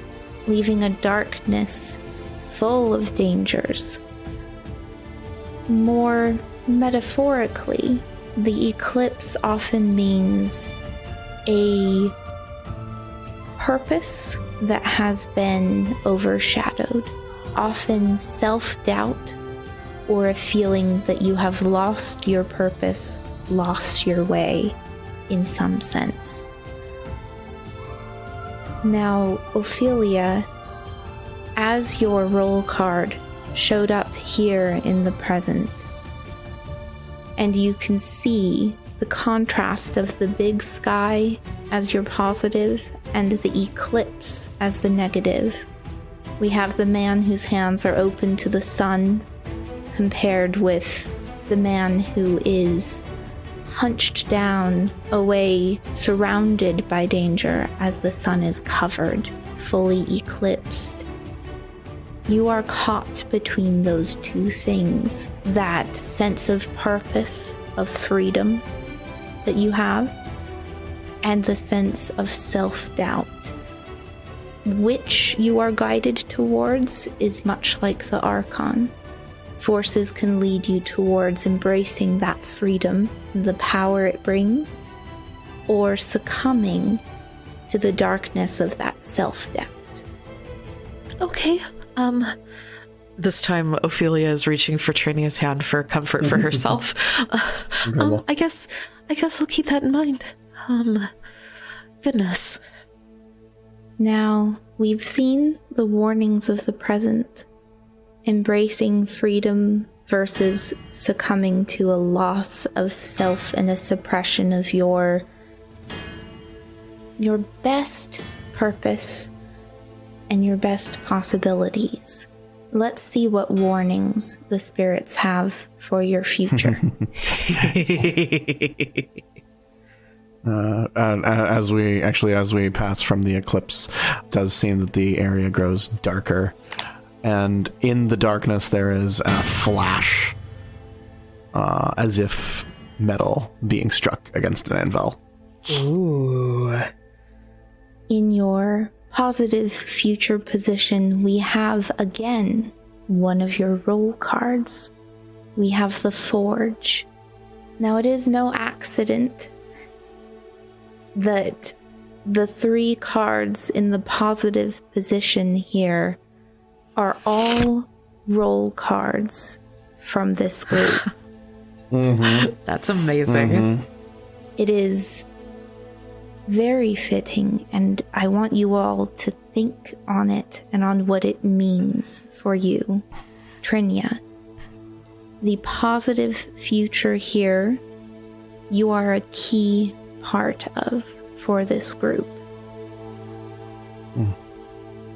leaving a darkness full of dangers. More metaphorically, the eclipse often means a purpose that has been overshadowed, often self-doubt, or a feeling that you have lost your purpose, lost your way in some sense. Now, Ophelia, as your role card showed up here in the present, and you can see the contrast of the big sky as your positive and the eclipse as the negative. We have the man whose hands are open to the sun compared with the man who is hunched down, away, surrounded by danger as the sun is covered, fully eclipsed. You are caught between those two things, that sense of purpose, of freedom that you have, and the sense of self-doubt. Which you are guided towards is much like the Archon. Forces can lead you towards embracing that freedom, the power it brings, or succumbing to the darkness of that self-doubt. Okay. This time Ophelia is reaching for Trinia's hand for comfort for herself. I guess I'll keep that in mind. Goodness. Now, we've seen the warnings of the present. Embracing freedom versus succumbing to a loss of self and a suppression of your best purpose and your best possibilities. Let's see what warnings the spirits have for your future. As we pass from the eclipse, it does seem that the area grows darker, and in the darkness there is a flash, as if metal being struck against an anvil. Ooh. In your positive future position, we have again one of your role cards. We have the Forge. Now, it is no accident that the 3 cards in the positive position here are all role cards from this group. Mm-hmm. That's amazing. Mm-hmm. It is very fitting, and I want you all to think on it and on what it means for you. Trinia, the positive future here, you are a key part of for this group.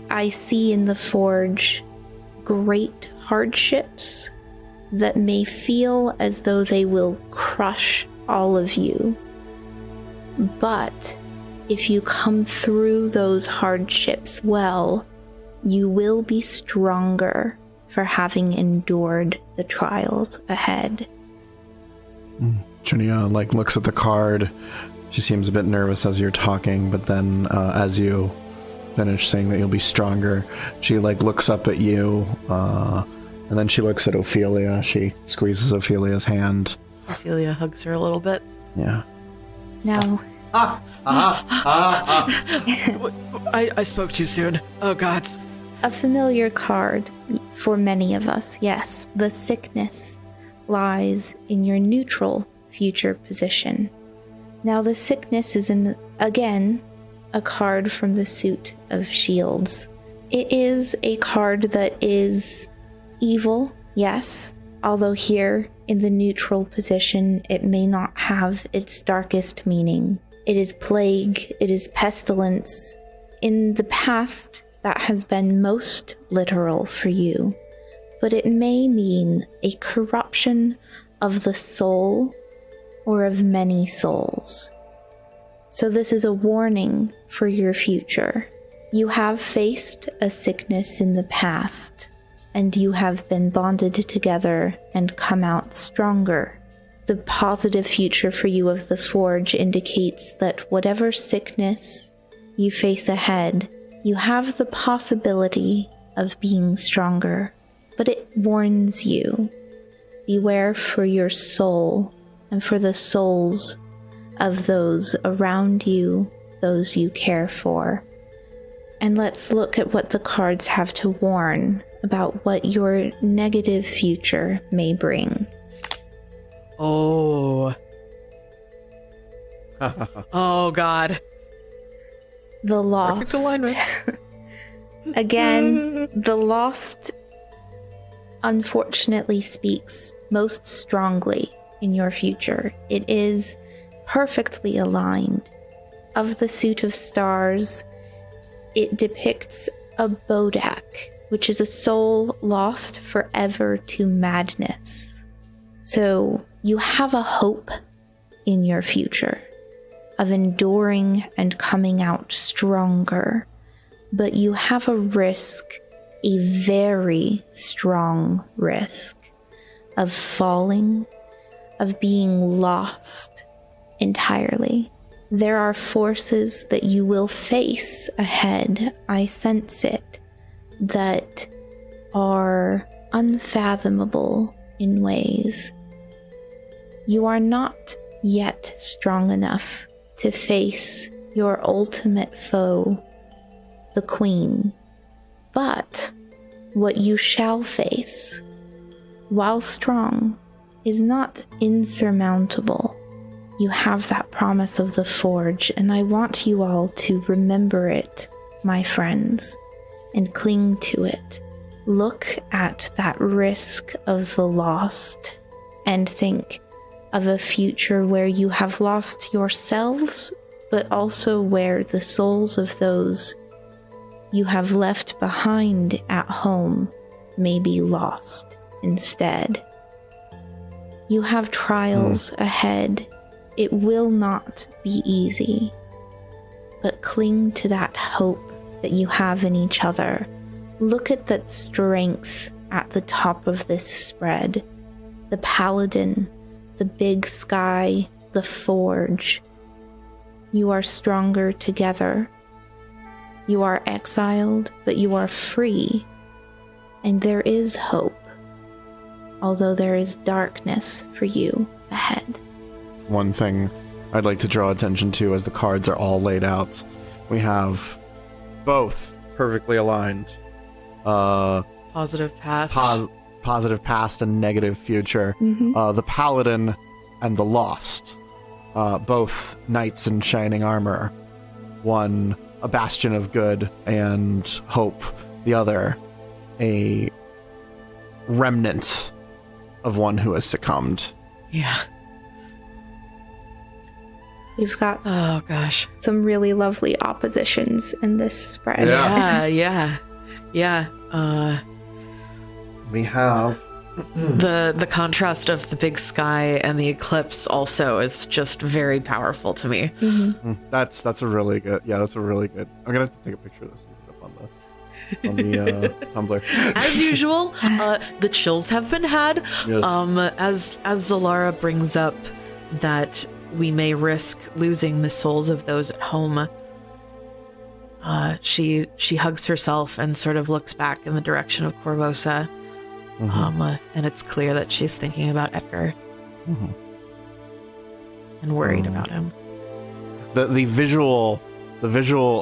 I see in the Forge great hardships that may feel as though they will crush all of you. But if you come through those hardships well, you will be stronger for having endured the trials ahead. Trinia looks at the card. She seems a bit nervous as you're talking, but then as you finish saying that you'll be stronger, she like looks up at you, and then she looks at Ophelia. She squeezes Ophelia's hand. Ophelia hugs her a little bit. Yeah. Now, I spoke too soon. Oh, gods. a familiar card for many of us, yes. The sickness lies in your neutral future position. Now, the sickness is, again, a card from the suit of shields. It is a card that is evil, yes, although here in the neutral position, it may not have its darkest meaning. It is plague, it is pestilence. In the past, that has been most literal for you, but it may mean a corruption of the soul or of many souls. So this is a warning for your future. You have faced a sickness in the past, and you have been bonded together and come out stronger. The positive future for you of the Forge indicates that whatever sickness you face ahead, you have the possibility of being stronger, but it warns you. Beware for your soul and for the souls of those around you, those you care for. And let's look at what the cards have to warn about what your negative future may bring. Oh. Oh, God. The Lost. Perfect alignment. Again, the Lost unfortunately speaks most strongly in your future. It is perfectly aligned. Of the suit of stars, it depicts a Bodak, which is a soul lost forever to madness. So you have a hope in your future of enduring and coming out stronger, but you have a risk, a very strong risk, of falling, of being lost entirely. There are forces that you will face ahead, I sense it, that are unfathomable in ways. You are not yet strong enough to face your ultimate foe, the Queen. But what you shall face, while strong, is not insurmountable. You have that promise of the Forge, and I want you all to remember it, my friends, and cling to it. Look at that risk of the lost and think of a future where you have lost yourselves, but also where the souls of those you have left behind at home may be lost instead. You have trials ahead. It will not be easy, but cling to that hope that you have in each other. Look at that strength at the top of this spread. The Paladin, the Big Sky, the Forge. You are stronger together. You are exiled, but you are free. And there is hope, although there is darkness for you ahead. One thing I'd like to draw attention to as the cards are all laid out, we have both perfectly aligned. Positive past. Positive past and negative future. The Paladin and the Lost. Both knights in shining armor. One, a bastion of good and hope. The other, a remnant of one who has succumbed. Yeah. We've got Oh, gosh. some really lovely oppositions in this spread. Yeah. We have The contrast of the big sky and the eclipse also is just very powerful to me. that's a really good. Yeah, that's a really good. I'm gonna have to take a picture of this and put it up on the Tumblr. As usual, the chills have been had. Yes. As Zalara brings up that we may risk losing the souls of those at home. She hugs herself and sort of looks back in the direction of Corvosa. And it's clear that she's thinking about Edgar and worried about him. The visual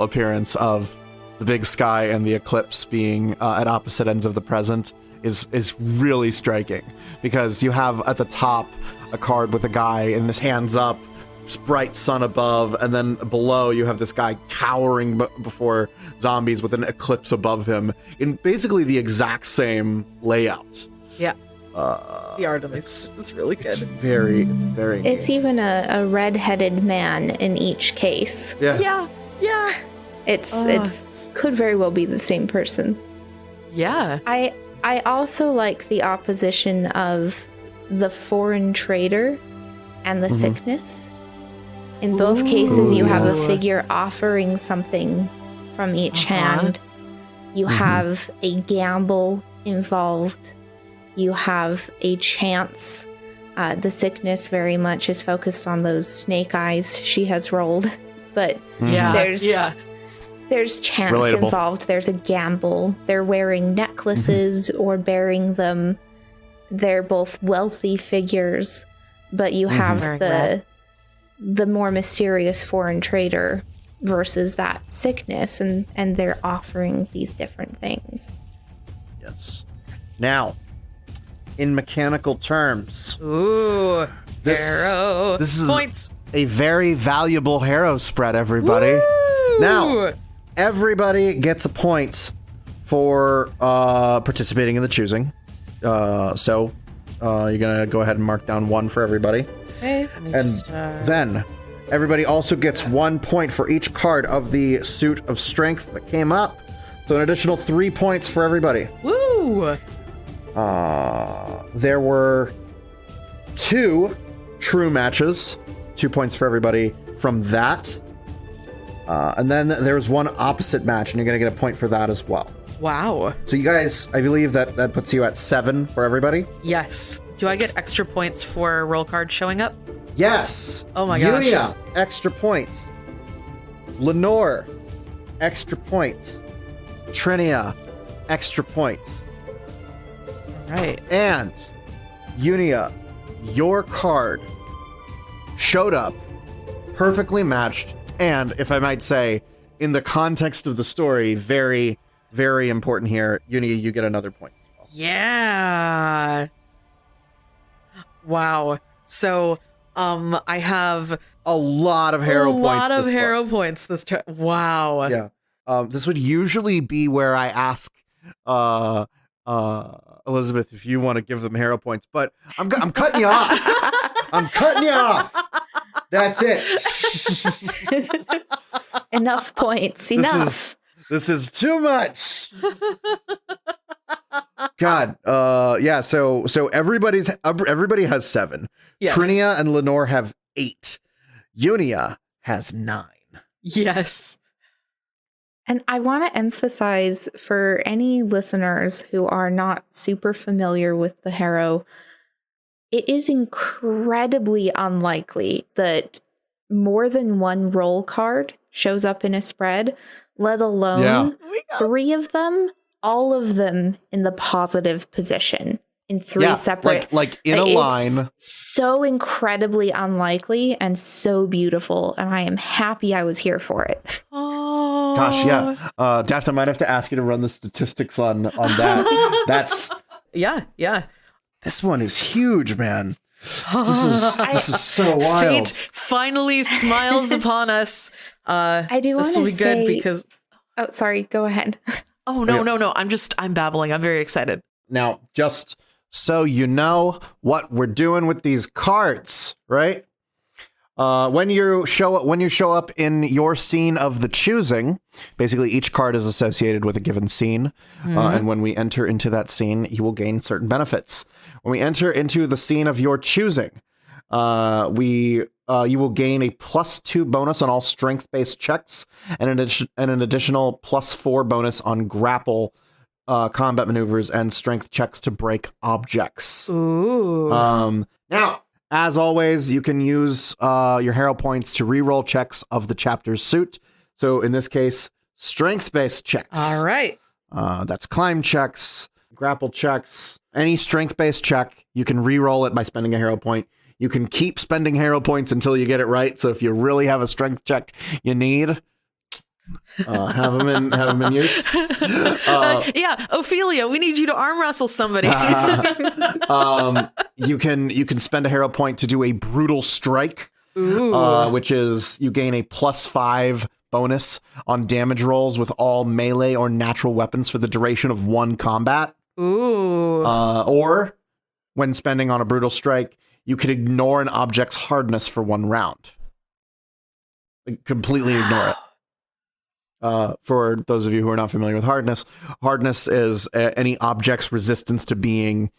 appearance of the big sky and the eclipse being at opposite ends of the present is really striking, because you have at the top a card with a guy and his hands up, bright sun above, and then below you have this guy cowering before zombies with an eclipse above him in basically the exact same layout. Yeah. The art on this is really good. It's very It's even a red-headed man in each case. Yeah. It's could very well be the same person. Yeah. I also like the opposition of the foreign trader and the sickness. In both cases, you have a figure offering something from each hand. You have a gamble involved. You have a chance. The sickness very much is focused on those snake eyes she has rolled. But there's chance Relatable. involved. There's a gamble. They're wearing necklaces or bearing them. They're both wealthy figures. But you have the more mysterious foreign trader versus that sickness, and they're offering these different things. Yes. Now, in mechanical terms, this is points. A very valuable hero spread, everybody. Woo! Now, everybody gets a point for participating in the choosing. So you're gonna go ahead and mark down 1 for everybody. Okay. And then everybody also gets 1 point for each card of the Suit of Strength that came up. So an additional 3 points for everybody. Woo! There were 2 true matches. 2 points for everybody from that. And then there was 1 opposite match, and you're going to get a point for that as well. Wow. So you guys, I believe that puts you at 7 for everybody? Yes. Do I get extra points for roll cards showing up? Yes. Oh my gosh. Unia, extra points. Lenore, extra points. Trinia, extra points. Right. And Unia, your card showed up perfectly matched, and if I might say, in the context of the story, very, very important here. Unia, you get another point. Yeah. Wow. So, I have a lot of hero points. A lot of hero points this turn. Wow. Yeah. This would usually be where I ask Elizabeth if you want to give them hero points, but I'm cutting you off. I'm cutting you off. That's it. Enough points. Enough. This is too much. God. Yeah. So everybody has 7. Yes. Trinia and Lenore have 8. Unia has 9. Yes. And I want to emphasize for any listeners who are not super familiar with the Harrow, it is incredibly unlikely that more than 1 roll card shows up in a spread, let alone 3 of them, all of them in the positive position in 3 separate. Like in a line. So incredibly unlikely and so beautiful. And I am happy I was here for it. Oh. Gosh, yeah. Daft, I might have to ask you to run the statistics on that. That's... Yeah. This one is huge, man. This is so wild. Fate finally smiles upon us. I do want to say... This will be good because... Oh, sorry. Go ahead. Oh, no. I'm babbling. I'm very excited. Now, just so you know what we're doing with these cards, right? When you show up in your scene of the choosing, basically each card is associated with a given scene. And when we enter into that scene, you will gain certain benefits. When we enter into the scene of your choosing, you will gain a +2 bonus on all strength-based checks and an additional +4 bonus on grapple combat maneuvers and strength checks to break objects. Ooh. Now, As always, you can use your hero points to reroll checks of the chapter's suit. So in this case, strength-based checks. All right. That's climb checks, grapple checks, any strength-based check. You can reroll it by spending a hero point. You can keep spending hero points until you get it right. So if you really have a strength check you need, have them in use. Yeah, Ophelia, we need you to arm wrestle somebody. You can spend a hero point to do a brutal strike, which is you gain a +5 bonus on damage rolls with all melee or natural weapons for the duration of one combat. Ooh. Or when spending on a brutal strike, you can ignore an object's hardness for 1 round. Completely ignore it. For those of you who are not familiar with hardness, hardness is any object's resistance to being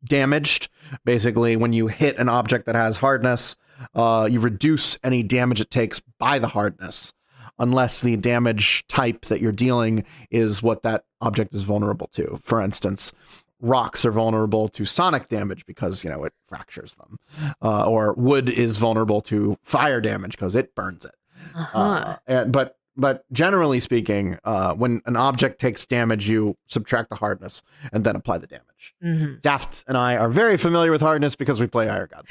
damaged. Basically, when you hit an object that has hardness, you reduce any damage it takes by the hardness, unless the damage type that you're dealing is what that object is vulnerable to. For instance, rocks are vulnerable to sonic damage because, it fractures them. Or wood is vulnerable to fire damage because it burns it. But generally speaking, when an object takes damage, you subtract the hardness and then apply the damage. Mm-hmm. Daft and I are very familiar with hardness because we play Higher God.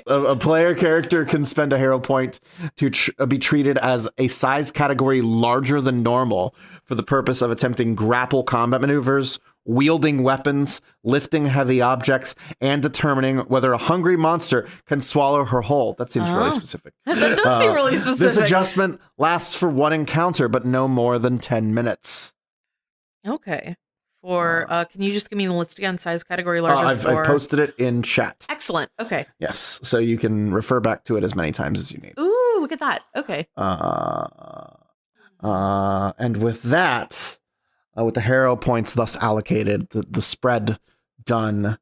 A player character can spend a hero point to be treated as a size category larger than normal for the purpose of attempting grapple combat maneuvers, wielding weapons, lifting heavy objects, and determining whether a hungry monster can swallow her whole. That seems really specific. That does seem really specific. This adjustment lasts for 1 encounter, but no more than 10 minutes. Okay. Can you just give me the list again? Size category larger. I've posted it in chat. Excellent. Okay. Yes, so you can refer back to it as many times as you need. Ooh, look at that. Okay. And with that, with the hero points thus allocated, the spread done,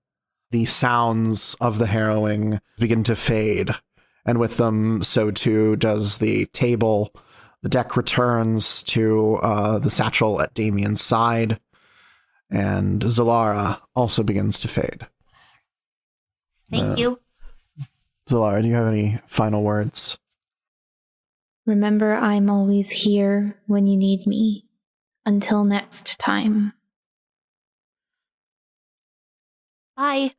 the sounds of the harrowing begin to fade. And with them, so too does the table. The deck returns to the satchel at Damien's side. And Zalara also begins to fade. Thank you. Zalara, do you have any final words? Remember, I'm always here when you need me. Until next time. Bye.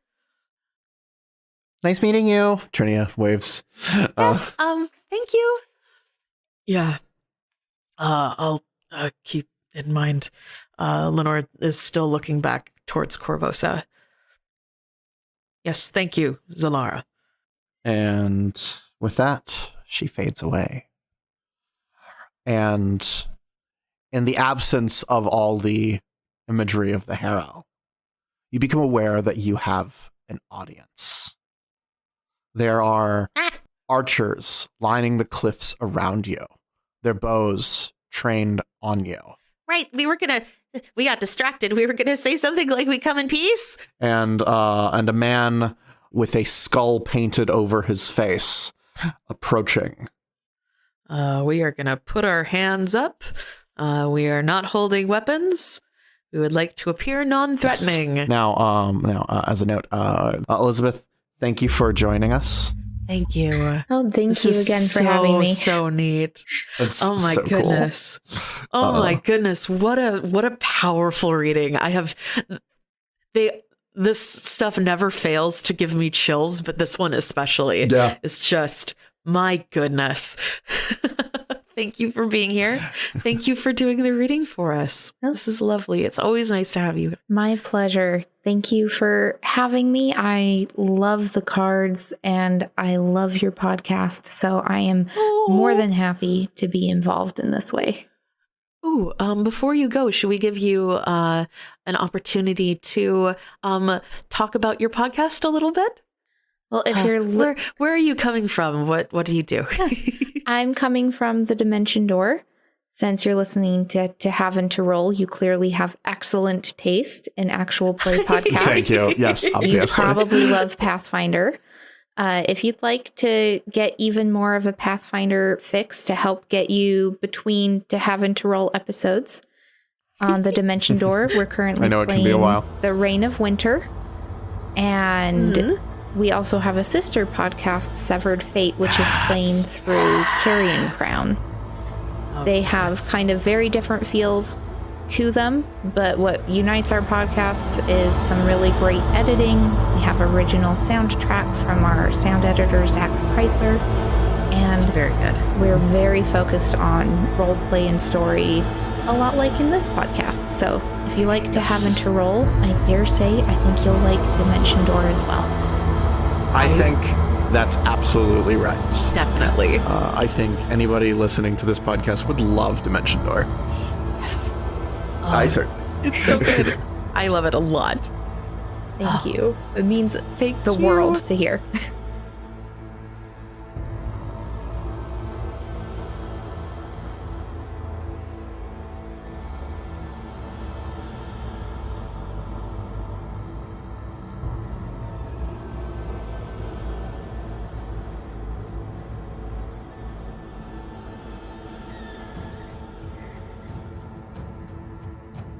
Nice meeting you. Trinia waves. Yes, thank you. Yeah. I'll keep in mind. Lenore is still looking back towards Corvosa. Yes, thank you, Zalara. And with that, she fades away. And in the absence of all the imagery of the harrow, you become aware that you have an audience. There are archers lining the cliffs around you, their bows trained on you. Right, we got distracted. We were gonna say something like we come in peace. And a man with a skull painted over his face approaching. We are gonna put our hands up. We are not holding weapons. We would like to appear non-threatening. Yes. Now, as a note, Elizabeth, thank you for joining us. Thank you. Oh, thank you again for having me. So neat. That's oh my so goodness. Cool. Oh my goodness. What a powerful reading. This stuff never fails to give me chills, but this one especially is just, my goodness. Thank you for being here. Thank you for doing the reading for us. This is lovely. It's always nice to have you. My pleasure. Thank you for having me. I love the cards and I love your podcast. So I am more than happy to be involved in this way. Ooh, before you go, should we give you an opportunity to talk about your podcast a little bit? Well, if you're where are you coming from? What do you do? I'm coming from the Dimension Door. Since you're listening to Have and to Roll, you clearly have excellent taste in actual play podcasts. Thank you. Yes, obviously. You probably love Pathfinder. If you'd like to get even more of a Pathfinder fix to help get you between to Have and to Roll episodes on the Dimension Door, we're currently I know playing it can be a while. The Reign of Winter. And We also have a sister podcast, Severed Fate, which is playing through Carrion Crown. They have kind of very different feels to them, but what unites our podcasts is some really great editing. We have original soundtrack from our sound editor, Zach Kreitler, and It's very good. we're very focused on role play and story, a lot like in this podcast. So if you like to have and to roll, I dare say I think you'll like Dimension Door as well. I think that's absolutely right. Definitely. I think anybody listening to this podcast would love Dimension Door. Yes. I certainly. It's so good. I love it a lot. Thank you. It means Thank the you. world to hear.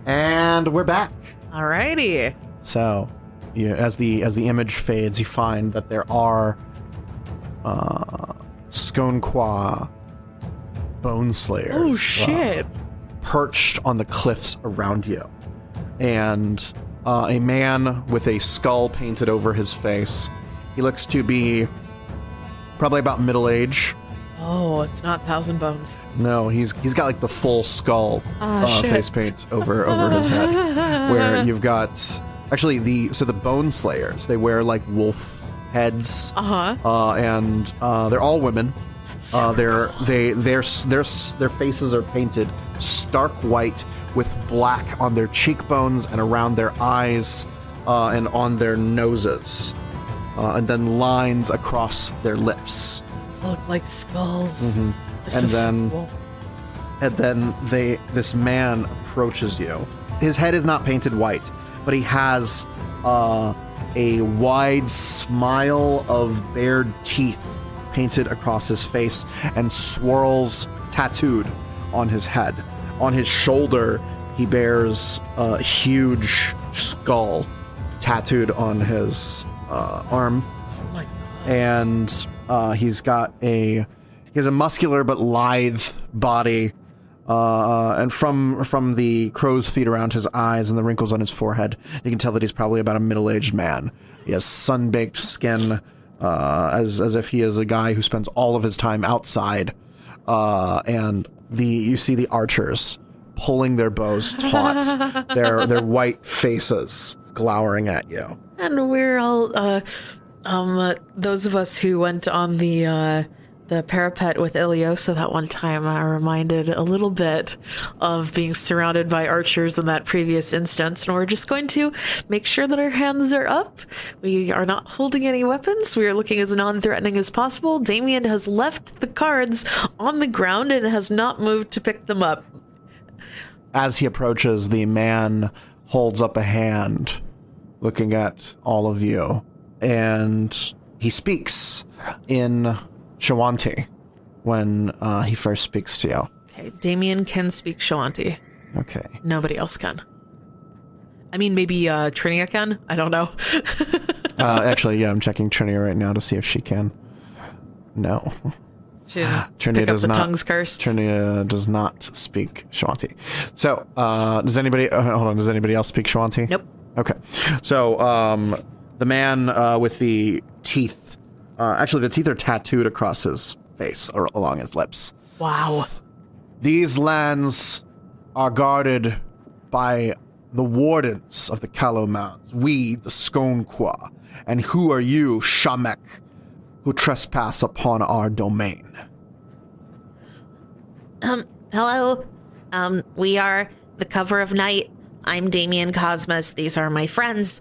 And we're back. Alrighty. So, as the image fades, you find that there are Skonqua bone slayers. Oh shit. Perched on the cliffs around you, and a man with a skull painted over his face. He looks to be probably about middle age. Oh, it's not Thousand Bones. No, he's got like the full skull shit. face paint over his head. Where you've got actually the bone slayers. They wear like wolf heads, and they're all women. Their faces are painted stark white with black on their cheekbones and around their eyes, and on their noses, and then lines across their lips. Look like skulls. And then this man approaches you. His head is not painted white, but he has a wide smile of bared teeth painted across his face and swirls tattooed on his head. On his shoulder, he bears a huge skull tattooed on his arm. Oh my God. And he has a muscular but lithe body, and from the crow's feet around his eyes and the wrinkles on his forehead, you can tell that he's probably about a middle-aged man. He has sun-baked skin, as if he is a guy who spends all of his time outside. And you see the archers pulling their bows taut, their white faces glowering at you. And we're all those of us who went on the parapet with Iliosa that one time are reminded a little bit of being surrounded by archers in that previous instance, and we're just going to make sure that our hands are up. We are not holding any weapons. We are looking as non-threatening as possible. Damien has left the cards on the ground and has not moved to pick them up. As he approaches, the man holds up a hand, looking at all of you, and he speaks in Shawanti when he first speaks to you. Okay, Damien can speak Shawanti. Okay. Nobody else can. I mean, maybe Trinia can? I don't know. Actually, yeah, I'm checking Trinia right now to see if she can. No. She didn't Trinia pick up does the not. tongues curse. Trinia does not speak Shawanti. So, does anybody... hold on, does anybody else speak Shawanti? Nope. Okay. So, the man with the teeth... actually, the teeth are tattooed across his face or along his lips. Wow. These lands are guarded by the wardens of the Callow Mounds, we, the Skonqua. And who are you, Shamek, who trespass upon our domain? Hello. We are the Cover of Night. I'm Damien Cosmos. These are my friends.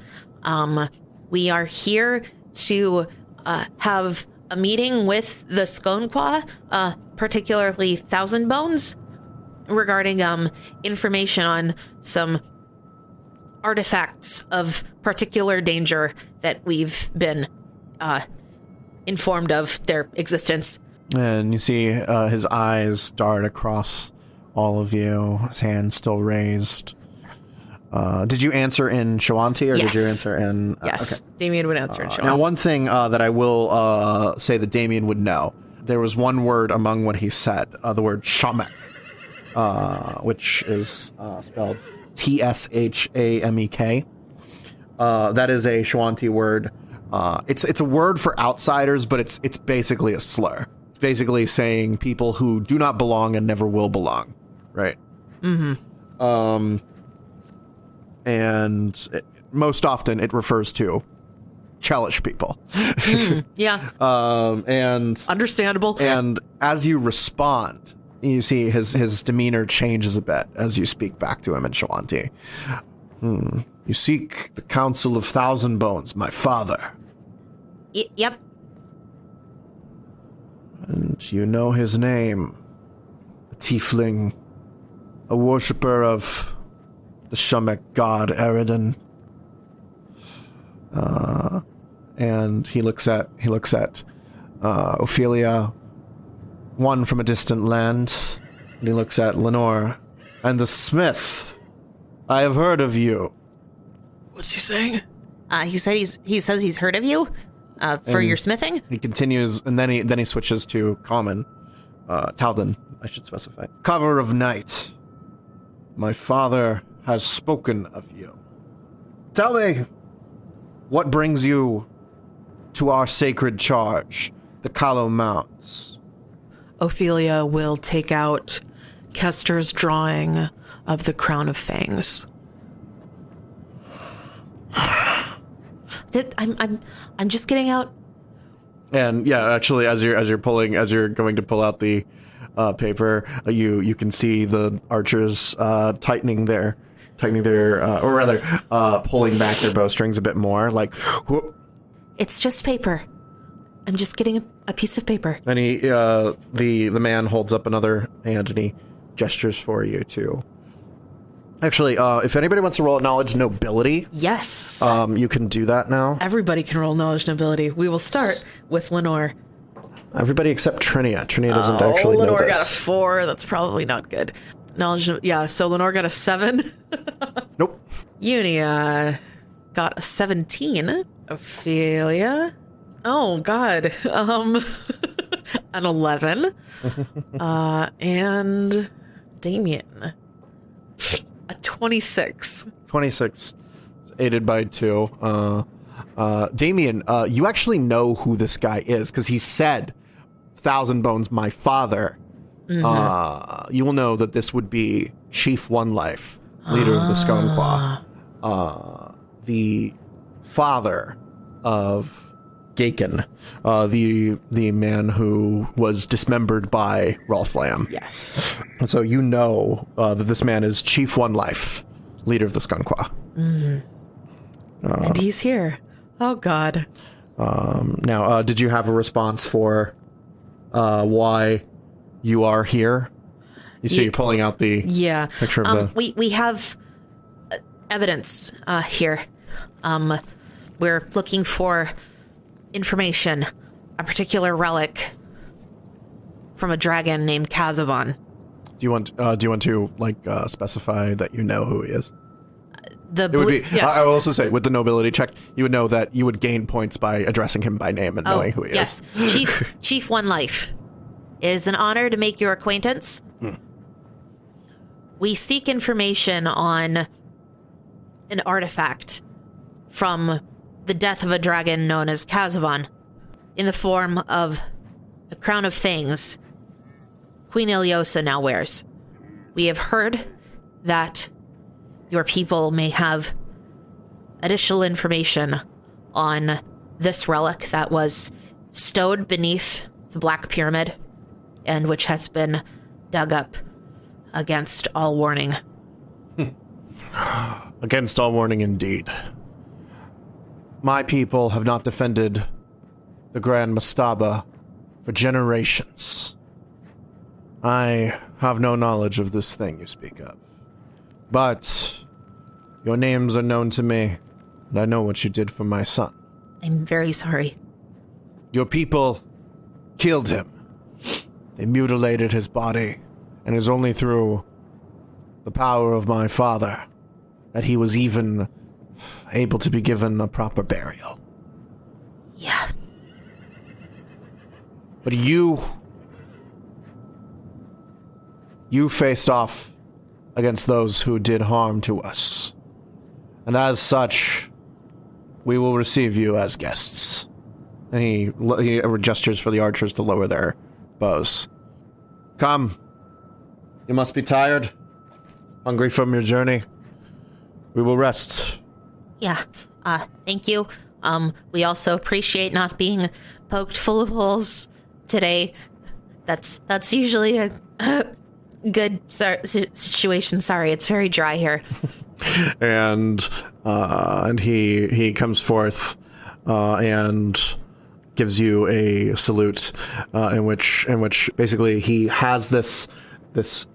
We are here to have a meeting with the Skonqua, particularly Thousand Bones, regarding information on some artifacts of particular danger that we've been informed of their existence. And you see his eyes dart across all of you, his hand still raised. Did you answer in Shawanti or Yes. did you answer in... Yes, okay. Damien would answer in Now, one thing that I will say that Damien would know, there was one word among what he said, the word shamek, which is spelled Tshamek. That is a Shawanti word. It's a word for outsiders, but it's basically a slur. It's basically saying people who do not belong and never will belong, right? Mm-hmm. Most often it refers to Chelish people. Yeah. And Understandable. And as you respond, you see his demeanor changes a bit as you speak back to him in Shawanti. You seek the Council of Thousand Bones, my father. Yep. And you know his name. A tiefling. A worshipper of the Shamek god Eridan. And he looks at Ophelia, one from a distant land, and he looks at Lenore. And the smith. I have heard of you. What's he saying? He says he's heard of you for your smithing. He continues, and then he switches to common. Talden, I should specify. Cover of night. My father has spoken of you. Tell me, what brings you to our sacred charge, the Callow Mounts? Ophelia will take out Kester's drawing of the Crown of Fangs. I'm just getting out. And yeah, actually, as you're going to pull out the paper, you can see the archers tightening their or rather pulling back their bowstrings a bit more. Like, whoop. It's just paper. I'm just getting a piece of paper. And he the man holds up another hand and he gestures for you to. Actually, if anybody wants to roll knowledge nobility, Yes. you can do that now. Everybody can roll knowledge nobility. We will start with Lenore. Everybody except Trinia. Trinia doesn't actually know Lenore this. got a 4. That's probably not good. So Lenore got a 7. Nope. Unia got a 17. Ophelia. Oh, God. An 11. And Damien. A 26. 26. Aided by 2. Damien, you actually know who this guy is because he said, Thousand Bones, my father. Mm-hmm. You will know that this would be Chief One Life, leader of the Skonquah. The father of Gaken, the man who was dismembered by Rolf Lamb. Yes. And so you know that this man is Chief One Life, leader of the Skonquah. Mm-hmm. And he's here. Oh, God. Now, did you have a response for why you are here? You see, you're pulling out the picture of the... We have evidence here. We're looking for information, a particular relic from a dragon named Kazavan. Do you want to specify that you know who he is? Yes. I will also say, with the nobility check, you would know that you would gain points by addressing him by name and knowing who he is. Yes, Chief One Life. It is an honor to make your acquaintance. We seek information on an artifact from the death of a dragon known as Kazavan, in the form of a crown of fangs Queen Iliosa now wears. We have heard that your people may have additional information on this relic that was stowed beneath the Black Pyramid and which has been dug up against all warning. Against all warning, indeed. My people have not defended the Grand Mastaba for generations. I have no knowledge of this thing you speak of. But your names are known to me, and I know what you did for my son. I'm very sorry. Your people killed him. They mutilated his body, and it is only through the power of my father that he was even able to be given a proper burial. Yeah. But you faced off against those who did harm to us. And as such, we will receive you as guests. And he gestures for the archers to lower their bows. Come. You must be tired. Hungry from your journey. We will rest. Yeah. Thank you. We also appreciate not being poked full of holes today. That's usually a good situation. Sorry, it's very dry here. and he comes forth and gives you a salute in which basically he has this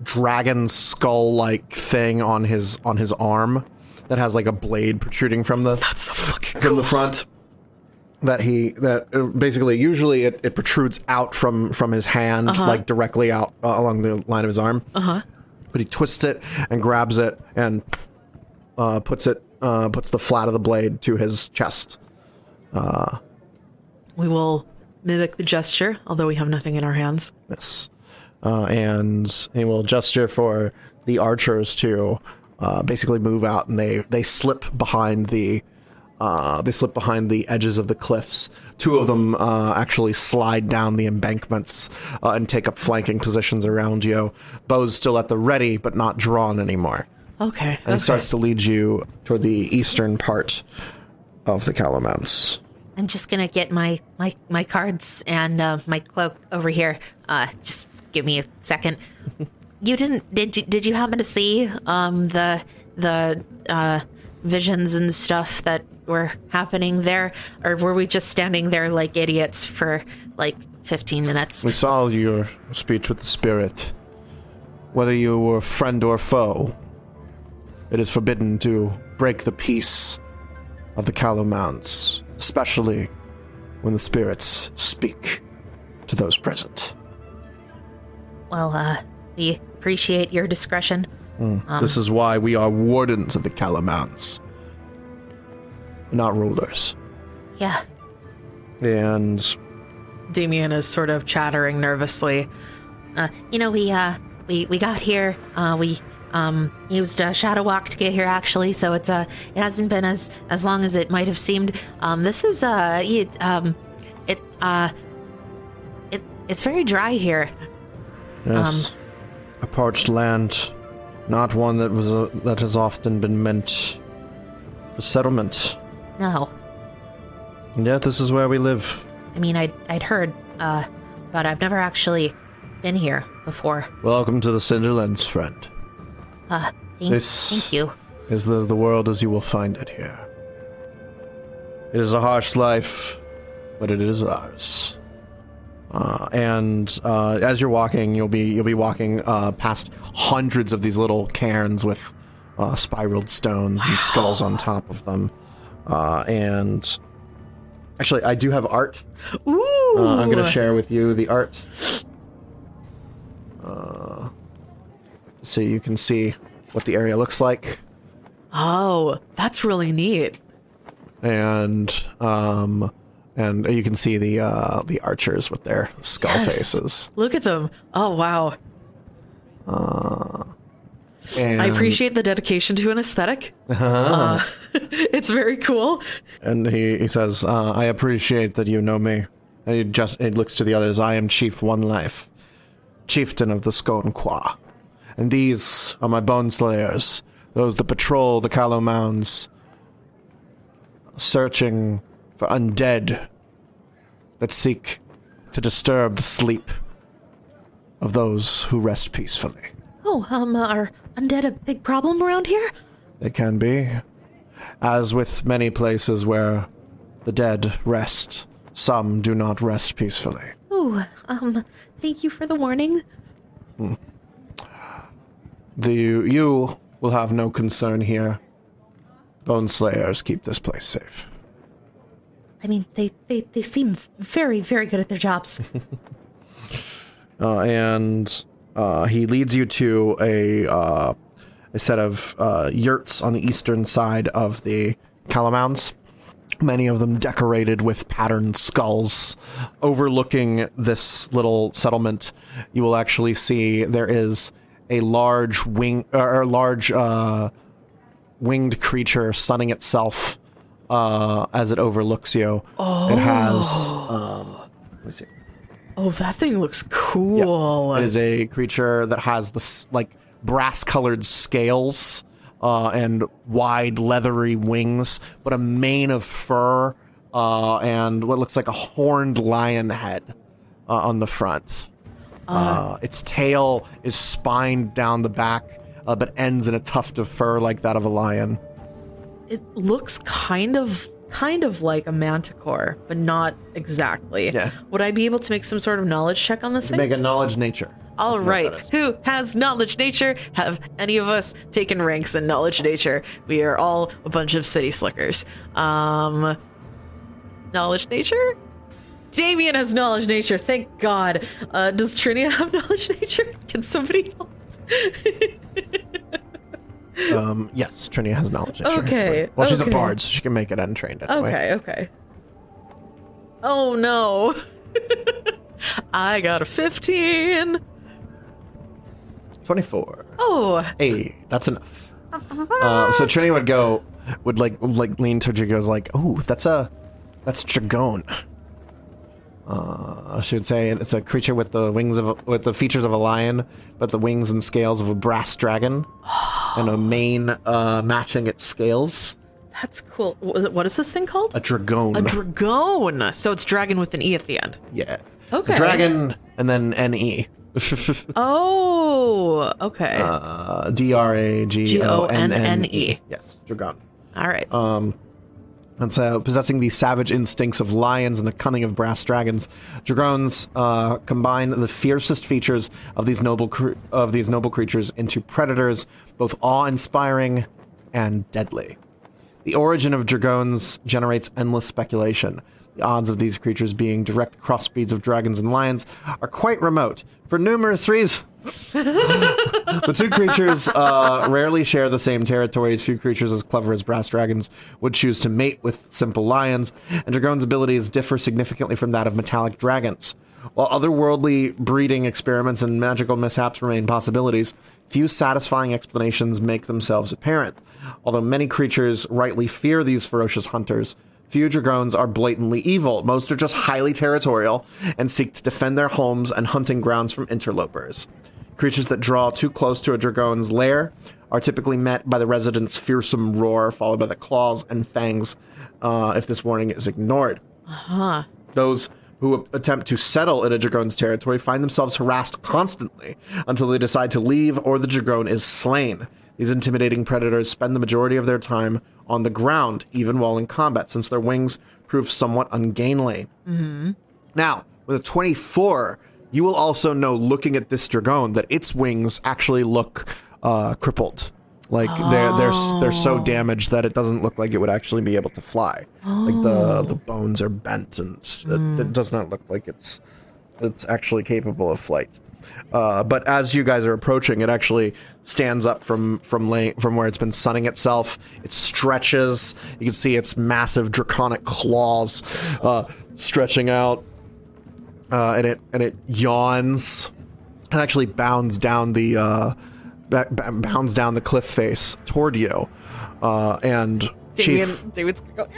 dragon skull like thing on his arm that has like a blade protruding from the from the front. That basically usually it protrudes out from his hand, like directly out along the line of his arm. But he twists it and grabs it and puts the flat of the blade to his chest. We will mimic the gesture, although we have nothing in our hands. Yes. And he will gesture for the archers to basically move out, and they slip behind the edges of the cliffs. Two of them actually slide down the embankments and take up flanking positions around you. Bows still at the ready, but not drawn anymore. Okay. And he starts to lead you toward the eastern part of the Calamounts. I'm just gonna get my cards and my cloak over here. Just give me a second. You did you happen to see the visions and stuff that were happening there, or were we just standing there like idiots for like 15 minutes? We saw your speech with the spirit. Whether you were friend or foe, it is forbidden to break the peace of the Calamounts, especially when the spirits speak to those present. Well, we appreciate your discretion. This is why we are wardens of the Calamounts, not rulers. Yeah. And Damien is sort of chattering nervously. We got here. We used a shadow walk to get here, actually. So it hasn't been as long as it might have seemed. This is it's very dry here. yes, a parched land, not one that has often been meant for settlement. No. And yet this is where we live. I mean, I'd heard, but I've never actually been here before. Welcome to the Cinderlands, friend. Thank you. Is the world as you will find it here. It is a harsh life, but it is ours. And as you're walking, you'll be walking past hundreds of these little cairns with spiraled stones and skulls on top of them. And actually, I do have art. Ooh! I'm going to share with you the art. So you can see what the area looks like. Oh, that's really neat. And you can see the archers with their skull faces. Look at them. Oh, wow. And I appreciate the dedication to an aesthetic. It's very cool. And he says, I appreciate that you know me. And he looks to the others. I am Chief One Life, chieftain of the Skonqua. And these are my bone slayers, those that patrol the Callow Mounds, searching for undead that seek to disturb the sleep of those who rest peacefully. Oh, are undead a big problem around here? They can be. As with many places where the dead rest, some do not rest peacefully. Oh, thank you for the warning. You will have no concern here. Bone Slayers keep this place safe. I mean, they seem very, very good at their jobs. And he leads you to set of yurts on the eastern side of the Calamounds. Many of them decorated with patterned skulls. Overlooking this little settlement, you will actually see there is a large winged creature sunning itself as it overlooks you. Oh. It has let me see. Oh, that thing looks cool. Yeah. It is a creature that has this like brass-colored scales and wide leathery wings, but a mane of fur and what looks like a horned lion head on the front. Its tail is spined down the back, but ends in a tuft of fur like that of a lion. It looks kind of like a manticore, but not exactly. Yeah. Would I be able to make some sort of knowledge check on this thing? Make a knowledge nature. All right. Who has knowledge nature? Have any of us taken ranks in knowledge nature? We are all a bunch of city slickers. Knowledge nature? Damien has knowledge nature. Thank God. Does Trinia have knowledge nature? Can somebody help? Yes, Trinia has knowledge nature. Okay. Well, she's a okay. bard, so she can make it untrained anyway. Okay. Oh no. I got a 15. 24. Oh. Hey, that's enough. So Trini would lean towards you, goes like, "Oh, that's Dragon." She would say it's a creature with the features of a lion, but the wings and scales of a brass dragon, and a mane matching its scales. That's cool. What is this thing called? A Dragon. A Dragon. So it's dragon with an E at the end. Yeah. Okay. A dragon and then N-E. Oh, okay. Dragonnne. Yes, Dragon. All right. And so, possessing the savage instincts of lions and the cunning of brass dragons, Dragons combine the fiercest features of these noble creatures into predators, both awe-inspiring and deadly. The origin of Dragons generates endless speculation. The odds of these creatures being direct crossbreeds of dragons and lions are quite remote, for numerous reasons. The two creatures rarely share the same territories. Few creatures as clever as brass dragons would choose to mate with simple lions, and Dragon's abilities differ significantly from that of metallic dragons. While otherworldly breeding experiments and magical mishaps remain possibilities, few satisfying explanations make themselves apparent. Although many creatures rightly fear these ferocious hunters, few Dragons are blatantly evil. Most are just highly territorial and seek to defend their homes and hunting grounds from interlopers. Creatures that draw too close to a Dragon's lair are typically met by the residents' fearsome roar, followed by the claws and fangs if this warning is ignored. Those who attempt to settle in a Dragon's territory find themselves harassed constantly until they decide to leave or the Dragon is slain. These intimidating predators spend the majority of their time on the ground, even while in combat, since their wings prove somewhat ungainly. Mm-hmm. Now, with a 24, you will also know, looking at this Dragon, that its wings actually look crippled. Like they're so damaged that it doesn't look like it would actually be able to fly. Like the bones are bent, and it does not look like it's actually capable of flight. But as you guys are approaching, it actually stands up from where it's been sunning itself. It stretches. You can see its massive draconic claws stretching out, and it yawns and actually bounds down the cliff face toward you. And David's gonna go,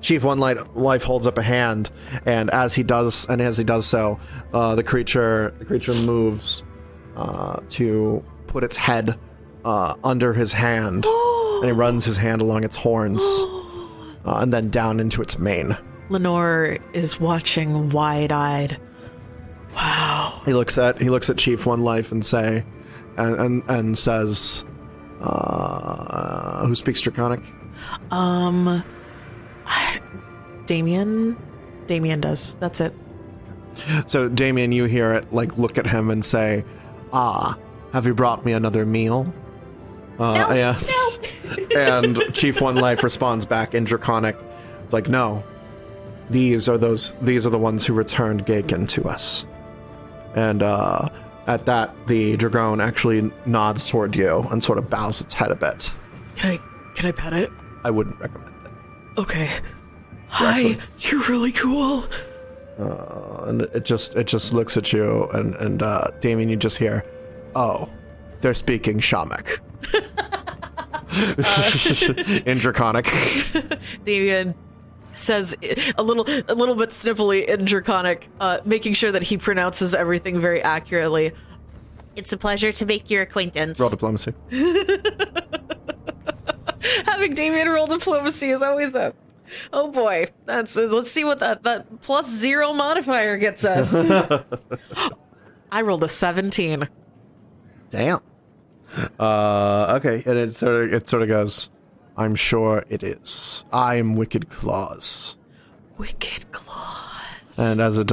Chief One Life holds up a hand, and as he does so, the creature moves to put its head under his hand, and he runs his hand along its horns, and then down into its mane. Lenore is watching wide-eyed. Wow. He looks at Chief One Life and says, "Who speaks Draconic?" Damien does. That's it. So Damien, you hear it look at him and say, have you brought me another meal? No, yes. No. And Chief One Life responds back in Draconic. It's like, no. These are the ones who returned Gaken to us. And At that, the dragon actually nods toward you and sort of bows its head a bit. Can I pet it? I wouldn't recommend it. Okay. Hi, you're really cool. And it just looks at you, and Damien, you just hear, oh, they're speaking Shamek. In Draconic. Damien says a little bit sniffly in Draconic, making sure that he pronounces everything very accurately. It's a pleasure to make your acquaintance. Roll diplomacy. Having Damien roll diplomacy is always a... Oh boy, let's see what that +0 modifier gets us. I rolled a 17. Damn. Okay, and it sort of goes, I'm sure it is. I'm Wicked Claws. Wicked Claws. And as it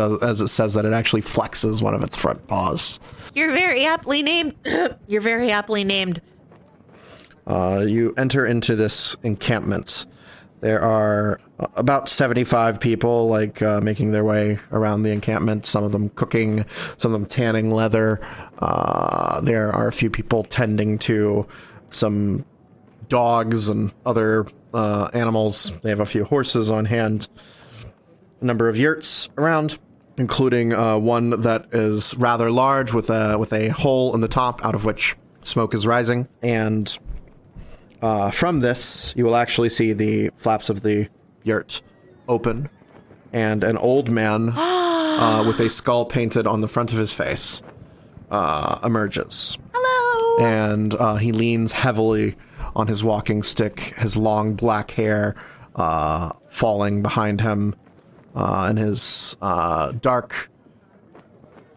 says that, it actually flexes one of its front paws. You're very aptly named. You're very aptly named. You enter into this encampment. There are about 75 people, making their way around the encampment. Some of them cooking, some of them tanning leather. There are a few people tending to some dogs and other animals. They have a few horses on hand. A number of yurts around, including one that is rather large with a hole in the top out of which smoke is rising. And from this, you will actually see the flaps of the yurt open, and an old man with a skull painted on the front of his face emerges. Hello! And he leans heavily on his walking stick, his long black hair falling behind him, and his dark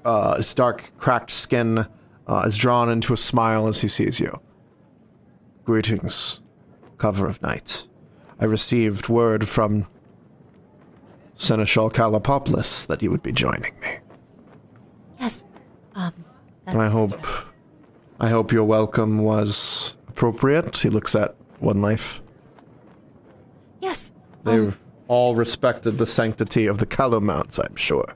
cracked skin is drawn into a smile as he sees you. Greetings, Cover of Night. I received word from Seneschal Calipopoulos that you would be joining me. Yes. I hope your welcome was appropriate. He looks at One Life. Yes. They've all respected the sanctity of the Calomounts, I'm sure.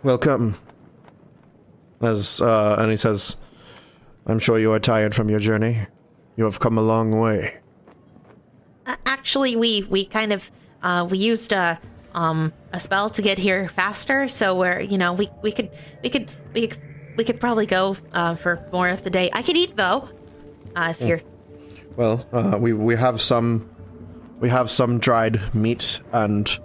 Welcome. And he says, I'm sure you are tired from your journey. You have come a long way. Actually, we kind of we used a spell to get here faster, so we could probably go for more of the day. I could eat though, if you're. Well, we have some dried meat and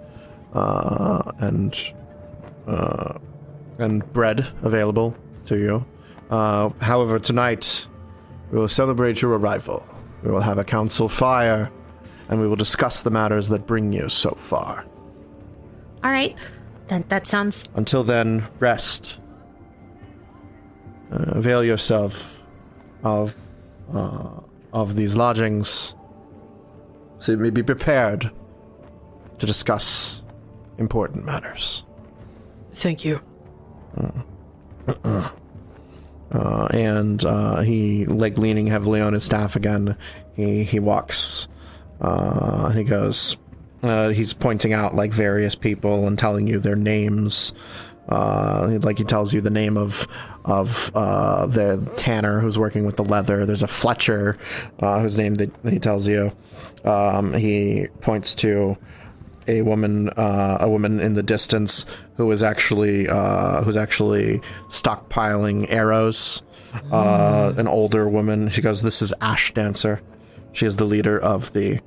bread available to you. However, tonight we will celebrate your arrival. We will have a council fire, and we will discuss the matters that bring you so far. All right, then that sounds. Until then, rest. Avail yourself of these lodgings, so you may be prepared to discuss important matters. Thank you. And he, leaning heavily on his staff again, he walks, he goes, he's pointing out, various people and telling you their names. He tells you the name of the tanner who's working with the leather. There's a Fletcher, whose name that he tells you. He points to a woman in the distance who is actually stockpiling arrows. An older woman. She goes, "This is Ash Dancer. She is the leader of the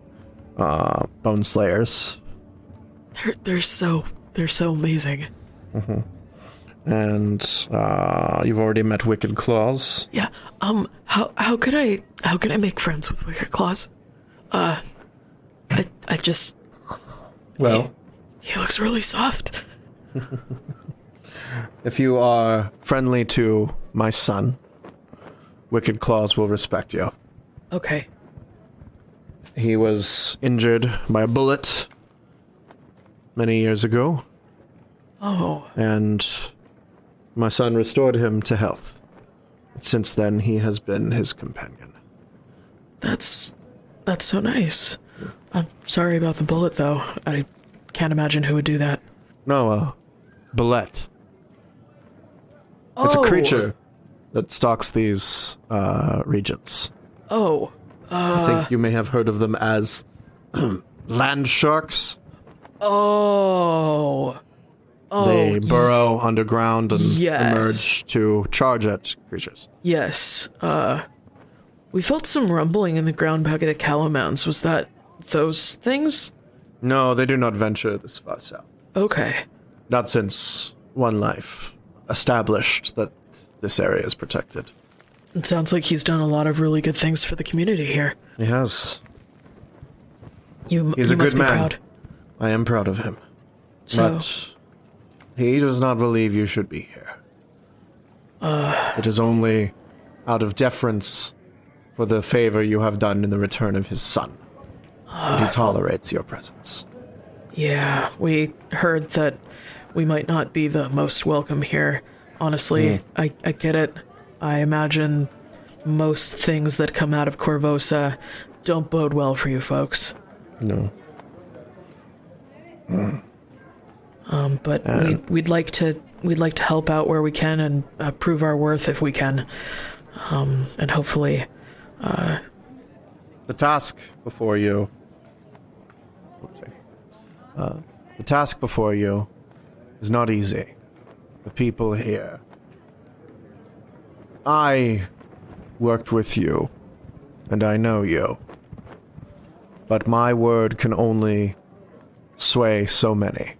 Bone Slayers." They're so amazing. Mm-hmm. And you've already met Wicked Claws. Yeah. How could I make friends with Wicked Claws? I just. Well, he looks really soft. If you are friendly to my son, Wicked Claws will respect you. Okay. He was injured by a bullet many years ago. Oh. And my son restored him to health. Since then, he has been his companion. That's so nice. I'm sorry about the bullet, though. I can't imagine who would do that. No, Bullet. It's a creature that stalks these regions. Oh. I think you may have heard of them as land sharks. Oh. They burrow underground and yes. emerge to charge at creatures. Yes. We felt some rumbling in the ground back of the Calamounts. Was that those things? No, they do not venture this far south. Okay. Not since One Life established that this area is protected. It sounds like he's done a lot of really good things for the community here. He has. He's a good man. Proud. I am proud of him. So, but he does not believe you should be here. It is only out of deference for the favor you have done in the return of his son. And he tolerates your presence. yeah, we heard that we might not be the most welcome here. Honestly, I get it. I imagine most things that come out of Corvosa don't bode well for you folks. No. But we'd like to help out where we can and prove our worth if we can, and hopefully. The task before you. The task before you is not easy. The people here. I worked with you, and I know you. But my word can only sway so many.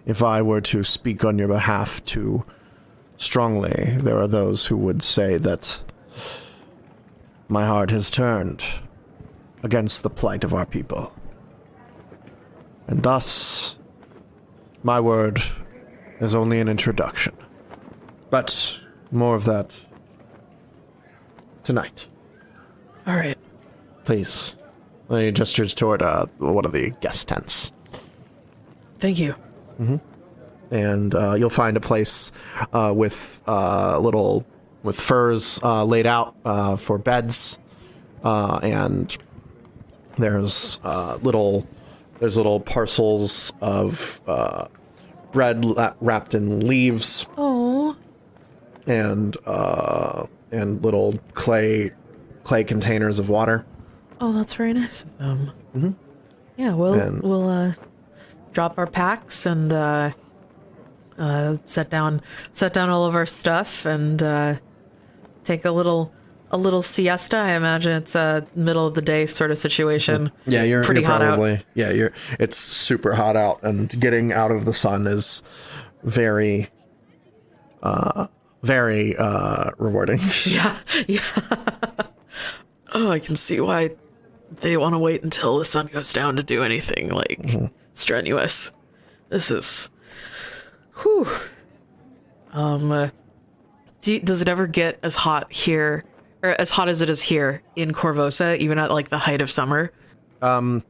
If I were to speak on your behalf too strongly, there are those who would say that my heart has turned against the plight of our people. And thus, my word is only an introduction. But more of that tonight. All right. Please. He gestures toward one of the guest tents. Thank you. And you'll find a place with furs laid out for beds, and there's little parcels of bread wrapped in leaves. Oh. And little clay containers of water. Oh, that's very nice of them. Mm-hmm. Yeah, we'll drop our packs and set down all of our stuff and take a little siesta. I imagine it's a middle of the day sort of situation. Yeah, you're pretty hot probably out. Yeah, it's super hot out, and getting out of the sun is very rewarding. Yeah. Oh, I can see why they want to wait until the sun goes down to do anything strenuous. This is, whew. Does it ever get as hot here, or as hot as it is here in Corvosa, even at like the height of summer? It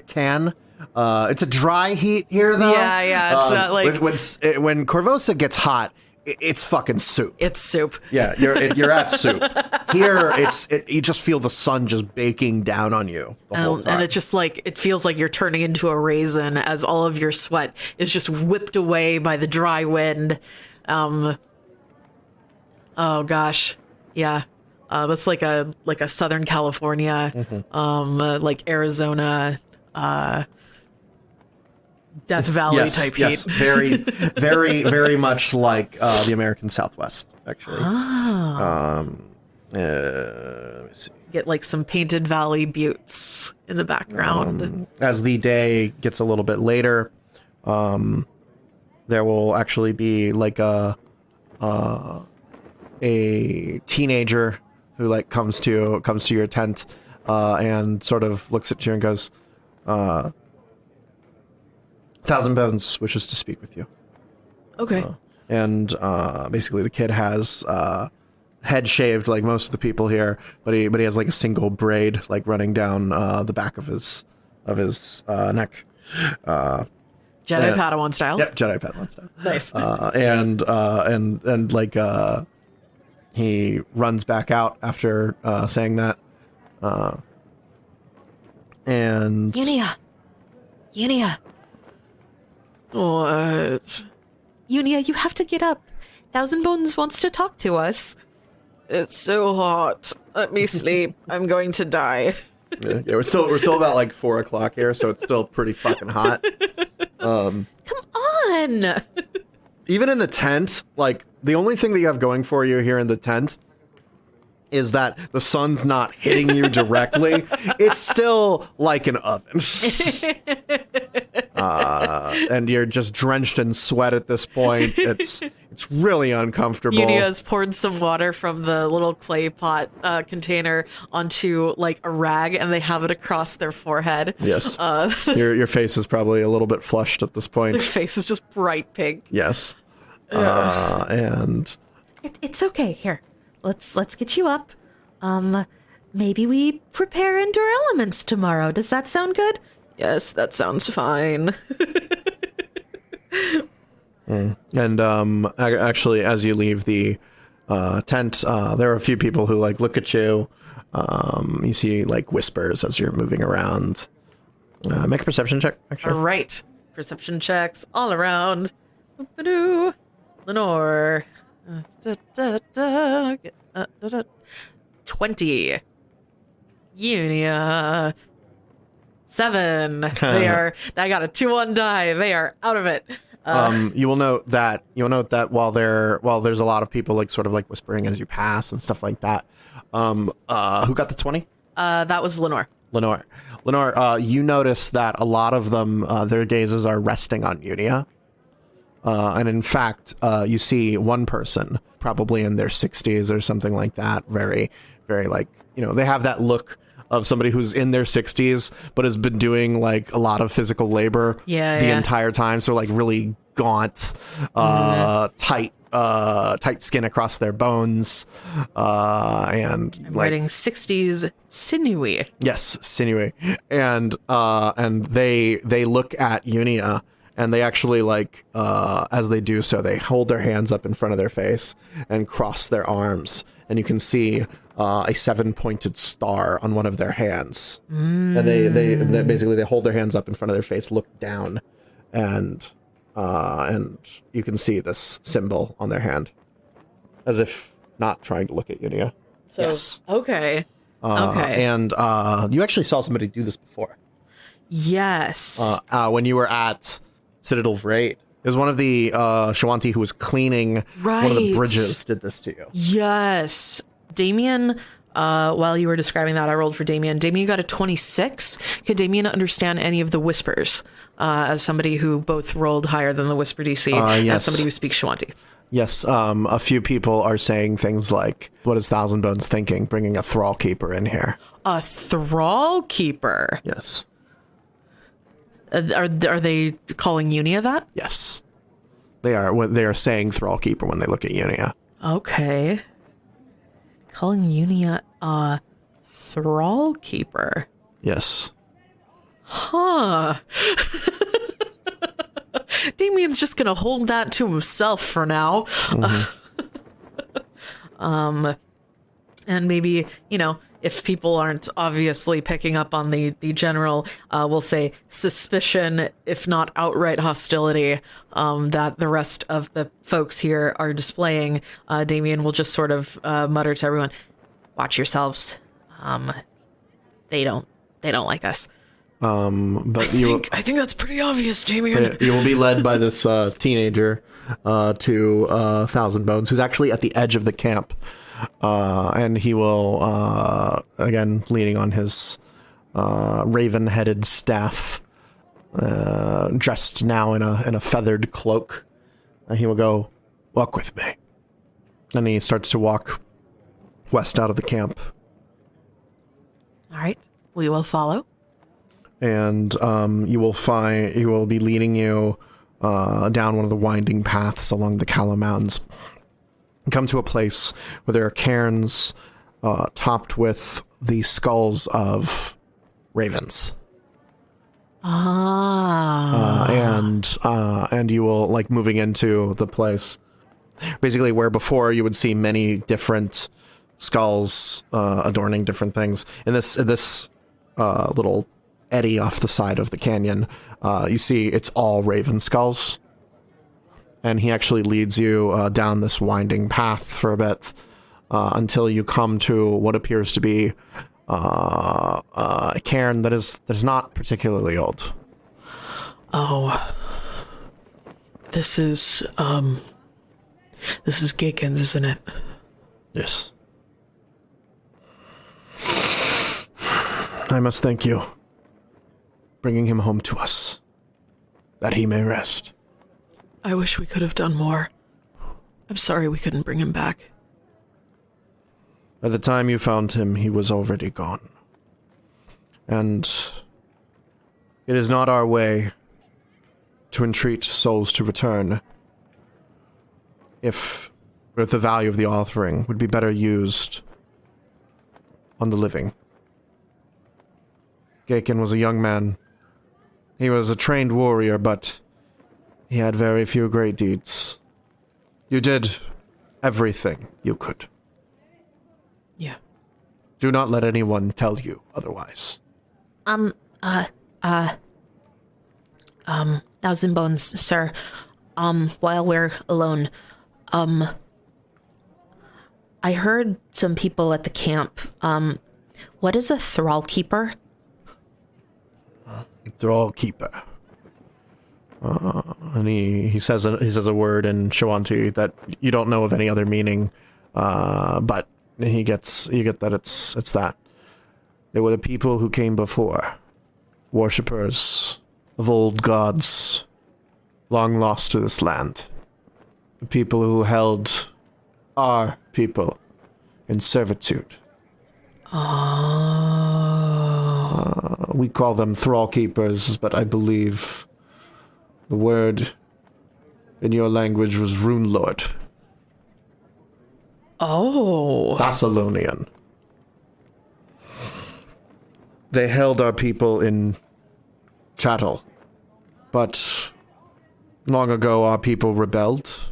can. It's a dry heat here, though. Yeah. It's not like when Corvosa gets hot, it's fucking soup. It's soup. Yeah, you're at soup. Here, you just feel the sun just baking down on you the whole time. And it just it feels like you're turning into a raisin as all of your sweat is just whipped away by the dry wind. Oh gosh, yeah. That's like a Southern California, like Arizona, Death Valley type heat. Yes, very, very, very much like the American Southwest, actually. Let me see. Get like some Painted Valley buttes in the background. As the day gets a little bit later, there will actually be like a teenager who comes to your tent and sort of looks at you and goes, Thousand Bones wishes to speak with you. Okay. And basically the kid has head shaved like most of the people here, but he has like a single braid running down the back of his neck. Jedi Padawan style. Yep, Jedi Padawan style. Nice. And he runs back out after saying that. And Yinia. What? Unia, you have to get up. Thousand Bones wants to talk to us. It's so hot. Let me sleep. I'm going to die. Yeah, we're still about like 4 o'clock here, so it's still pretty fucking hot. Come on. Even in the tent, like the only thing that you have going for you here in the tent is that the sun's not hitting you directly. It's still like an oven. And you're just drenched in sweat at this point. It's really uncomfortable. Unia's poured some water from the little clay pot container onto like a rag, and they have it across their forehead. Yes. Your face is probably a little bit flushed at this point. Their face is just bright pink. Yes. And It's okay. Here, let's get you up. Maybe we prepare indoor elements tomorrow. Does that sound good? Yes, that sounds fine. And actually, as you leave the tent, there are a few people who like look at you. You see like whispers as you're moving around. Make a perception check, actually. All right. Perception checks all around. Boop-a-doo. Lenore. 20. Unia. 7. I got a 2-1 die. They are out of it. You'll note that while there's a lot of people like sort of like whispering as you pass and stuff like that. Who got the 20? That was Lenore. Lenore, you notice that a lot of them, their gazes are resting on Unia. And in fact, you see one person, probably in their 60s or something like that, very, very like, they have that look of somebody who's in their 60s, but has been doing like a lot of physical labor the entire time. So like really gaunt, tight skin across their bones, and I'm like writing 60s sinewy. yes, sinewy, and they look at Unia. And they actually like, as they do so, they hold their hands up in front of their face and cross their arms. And you can see a 7-pointed star on one of their hands. And they basically hold their hands up in front of their face, look down, and you can see this symbol on their hand, as if not trying to look at Unia. So, yes. Okay. Okay. And you actually saw somebody do this before. Yes. When you were at Citadel of Raid. It was one of the Shawanti who was cleaning one of the bridges did this to you. Yes. Damien, while you were describing that, I rolled for Damien. Damien got a 26. Could Damien understand any of the whispers as somebody who both rolled higher than the whisper DC and somebody who speaks Shawanti? Yes. A few people are saying things like, what is Thousand Bones thinking, bringing a thrall keeper in here? A thrall keeper? Yes. Are they calling Unia that? Yes. They are. They are saying thrall keeper when they look at Unia. Okay. Calling Unia a thrall keeper. Yes. Huh. Damien's just gonna hold that to himself for now. Mm-hmm. And maybe, if people aren't obviously picking up on the general, we'll say suspicion, if not outright hostility, that the rest of the folks here are displaying, Damien will just sort of mutter to everyone, watch yourselves. They don't like us. But I think that's pretty obvious, Damien. You will be led by this teenager to Thousand Bones, who's actually at the edge of the camp. And he will, again, leaning on his raven-headed staff, dressed now in a feathered cloak. And he will go, walk with me. And he starts to walk west out of the camp. All right, we will follow. And he will be leading you down one of the winding paths along the Callow Mountains. Come to a place where there are cairns topped with the skulls of ravens. And you will like moving into the place, basically where before you would see many different skulls adorning different things. In this little eddy off the side of the canyon. You see it's all raven skulls. And he actually leads you down this winding path for a bit until you come to what appears to be a cairn that is not particularly old. Oh, this is Gaken's, isn't it? Yes. I must thank you, bringing him home to us, that he may rest. I wish we could have done more. I'm sorry we couldn't bring him back. By the time you found him, he was already gone. And it is not our way to entreat souls to return if the value of the offering would be better used on the living. Gaken was a young man. He was a trained warrior, but he had very few great deeds. You did everything you could. Yeah. Do not let anyone tell you otherwise. Thousand Bones, sir. While we're alone, I heard some people at the camp. What is a thrall keeper? Thrall keeper. And he says a word in Shawanti that you don't know of any other meaning, but you get that it's that. They were the people who came before, worshippers of old gods, long lost to this land. The people who held our people in servitude. We call them thrall keepers, but I believe the word in your language was rune lord. Oh. Thessalonian. They held our people in chattel, but long ago our people rebelled.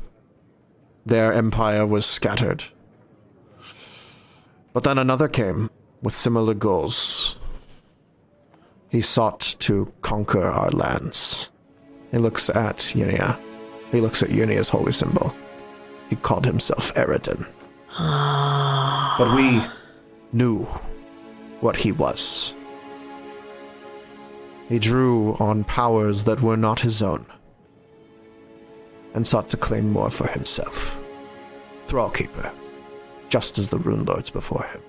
Their empire was scattered. But then another came with similar goals. He sought to conquer our lands. He looks at Yunia. He looks at Yunia's holy symbol. He called himself Eridan. But we knew what he was. He drew on powers that were not his own, and sought to claim more for himself. Thrallkeeper, just as the Rune Lords before him.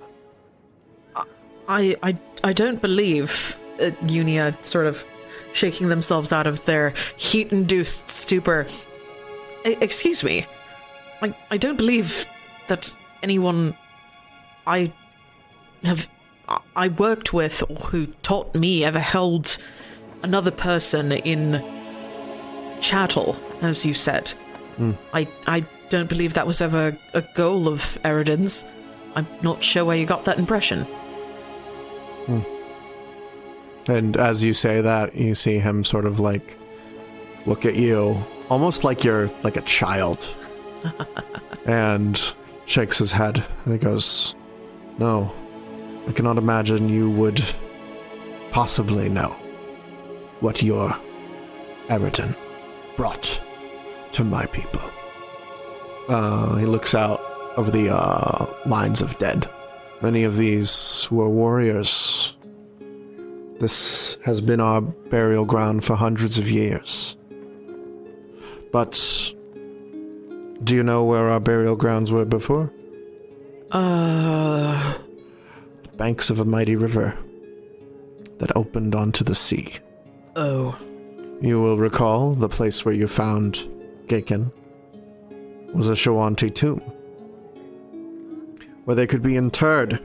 I don't believe Unia sort of shaking themselves out of their heat-induced stupor. Excuse me. I don't believe that anyone I worked with or who taught me ever held another person in chattel, as you said. I don't believe that was ever a goal of Eridan's. I'm not sure where you got that impression. And as you say that, you see him sort of like look at you, almost like you're like a child, and shakes his head, and he goes, "No, I cannot imagine you would possibly know what your Eridan brought to my people." He looks out over the lines of dead. Many of these were warriors. This has been our burial ground for hundreds of years. But do you know where our burial grounds were before? The banks of a mighty river that opened onto the sea. Oh. You will recall the place where you found Gaken was a Shawanti tomb, where they could be interred,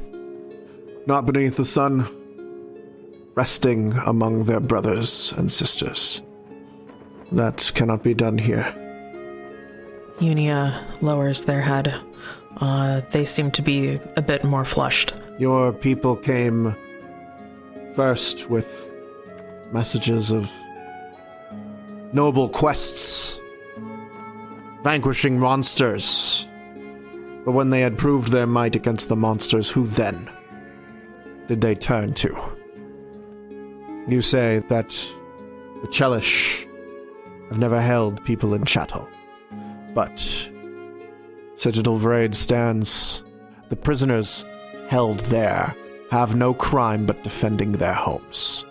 not beneath the sun, resting among their brothers and sisters. That cannot be done here. Unia lowers their head. They seem to be a bit more flushed. Your people came first with messages of noble quests, vanquishing monsters. But when they had proved their might against the monsters, who then did they turn to? You say that the Chelish have never held people in chattel, but Citadel Vraid stands. The prisoners held there have no crime but defending their homes,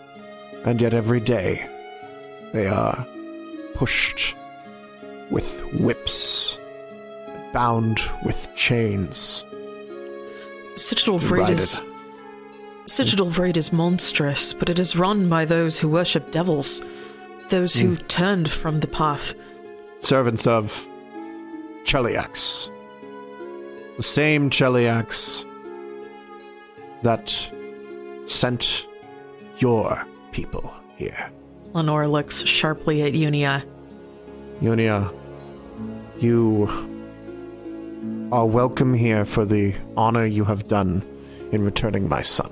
and yet every day they are pushed with whips, bound with chains. Citadel Vraid is monstrous, but it is run by those who worship devils, those who turned from the path. Servants of Cheliax. The same Cheliax that sent your people here. Lenore looks sharply at Unia. Unia, you are welcome here for the honor you have done in returning my son.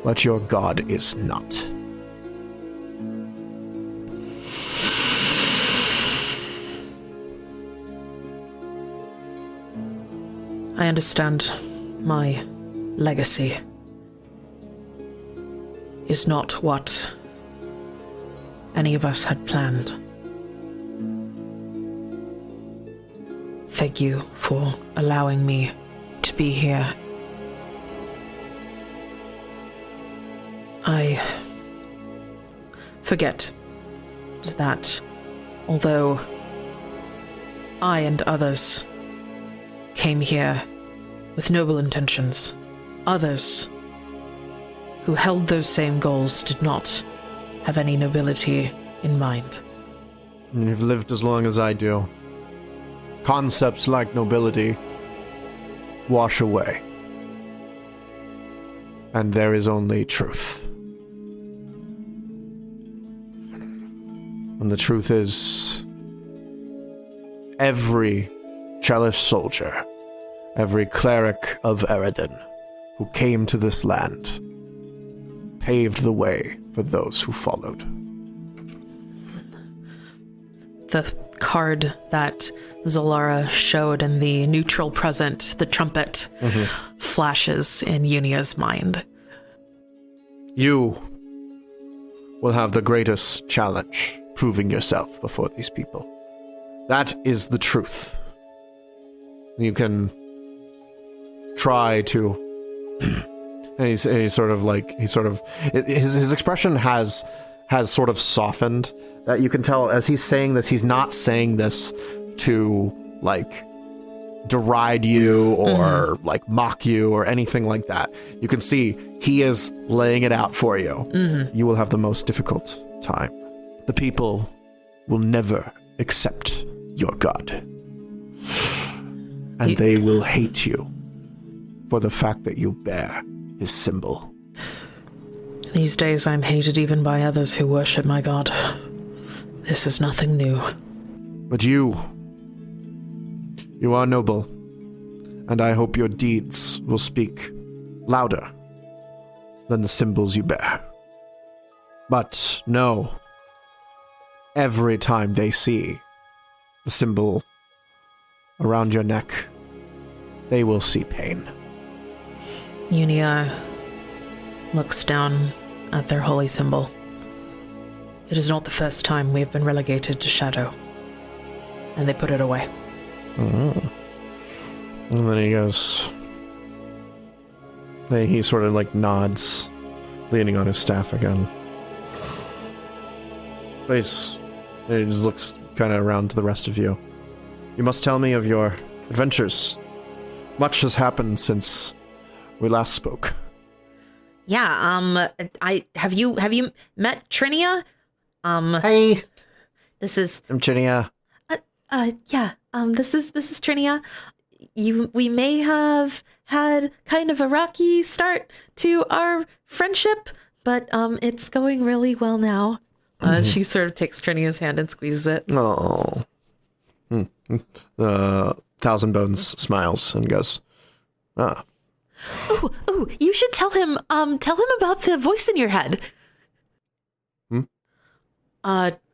But your god is not. I understand my legacy is not what any of us had planned. Thank you for allowing me to be here. I forget that although I and others came here with noble intentions, others who held those same goals did not have any nobility in mind. And you've lived as long as I do. Concepts like nobility wash away. And there is only truth. And the truth is, every Chelish soldier, every cleric of Eredin who came to this land paved the way for those who followed. The card that Zalara showed in the neutral present, the trumpet, flashes in Unia's mind. You will have the greatest challenge, proving yourself before these people. That is the truth. You can try to... and he's sort of like... His expression has sort of softened. That you can tell as he's saying this, he's not saying this to, like, deride you or, like, mock you or anything like that. You can see he is laying it out for you. You will have the most difficult time. The people will never accept your god. And they will hate you for the fact that you bear his symbol. These days I'm hated even by others who worship my god. This is nothing new. But you are noble, and I hope your deeds will speak louder than the symbols you bear. But know, every time they see the symbol around your neck, they will see pain. Unia looks down at their holy symbol. It is not the first time we have been relegated to shadow. And they put it away. And then he goes... Then he sort of like nods, leaning on his staff again. He just looks kind of around to the rest of you. You must tell me of your adventures. Much has happened since we last spoke. Yeah, have you met Trinia? Hey, This is I'm Trinia. this is Trinia. We may have had kind of a rocky start to our friendship, but it's going really well now. She sort of takes Trinia's hand and squeezes it. Oh. Thousand Bones smiles and goes, ah. Oh, you should tell him about the voice in your head.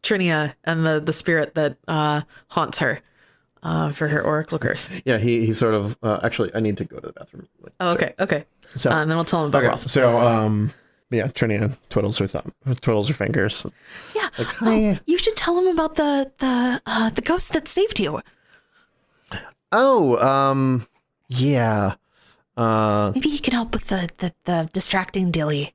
Trinia and the spirit that haunts her for her oracle curse. Yeah, he sort of, actually, I need to go to the bathroom. Oh, okay. So, And then I'll tell him about Roth. So, Yeah, Trinia twiddles her fingers. Yeah. Like, hi. You should tell him about the ghost that saved you. Oh, yeah. Maybe he can help with the distracting dilly.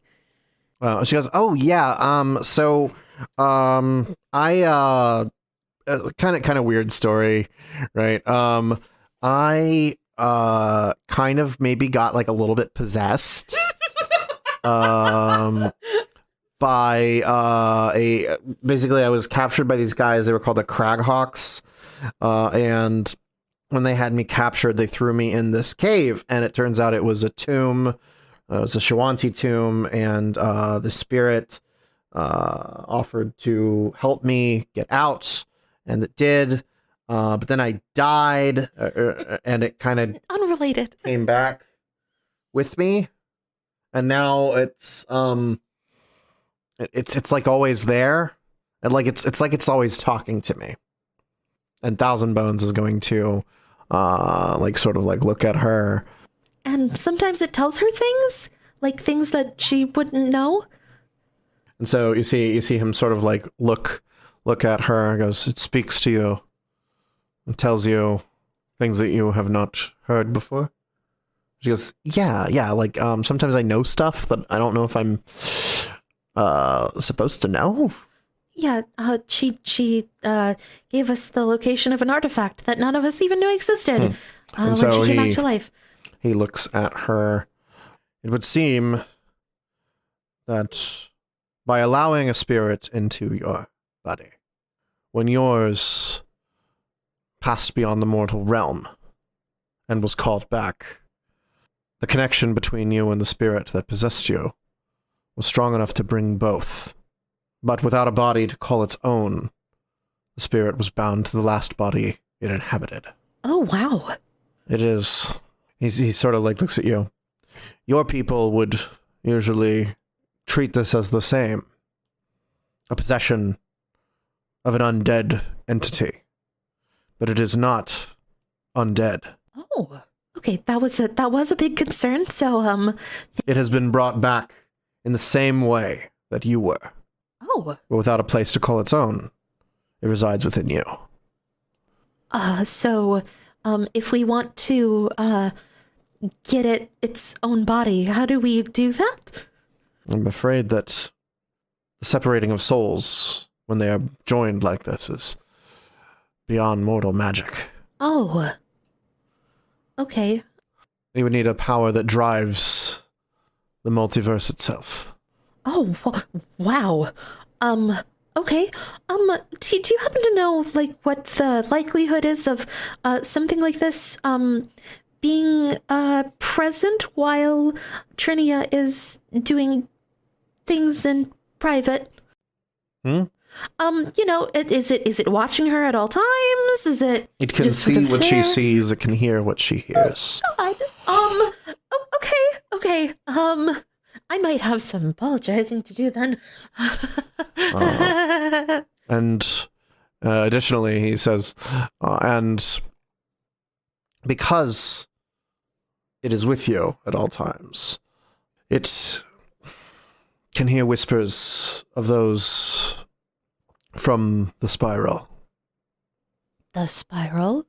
Well, she goes, oh yeah. So, I kind of weird story, right? I kind of maybe got like a little bit possessed. By basically I was captured by these guys. They were called the Craghawks, and when they had me captured, they threw me in this cave, and it turns out it was a tomb. It was a Shawanti tomb, and the spirit offered to help me get out, and it did. But then I died, and it kind of Unrelated. came back with me, and now it's like always there, and like it's like it's always talking to me. And Thousand Bones is going to like sort of like look at her, And sometimes it tells her things, like things that she wouldn't know. and so you see him sort of like look at her and goes, it speaks to you. It tells you things that you have not heard before. She goes, yeah, like, sometimes I know stuff that I don't know if I'm, supposed to know. Yeah, she gave us the location of an artifact that none of us even knew existed when so she came back to life. He looks at her. It would seem that by allowing a spirit into your body, when yours passed beyond the mortal realm and was called back, the connection between you and the spirit that possessed you was strong enough to bring both. But without a body to call its own, the spirit was bound to the last body it inhabited. Oh, wow. It is. He sort of like looks at you. Your people would usually treat this as the same. A possession of an undead entity. But it is not undead. Oh, okay. That was a big concern. So, It has been brought back in the same way that you were. oh, But without a place to call its own. It resides within you. so, if we want to, get it its own body, how do we do that? I'm afraid that the separating of souls, when they are joined like this, is beyond mortal magic. Oh, okay. You would need a power that drives the multiverse itself. Oh, wow. Okay. Do you happen to know, like, what the likelihood is of, something like this, being, present while Trinia is doing things in private? Is it watching her at all times? Is it? It can just sort see of what she there? sees, it can hear what she hears. God. Okay. I might have some apologizing to do then. And additionally, he says, and because it is with you at all times, it can hear whispers of those from the spiral. The spiral?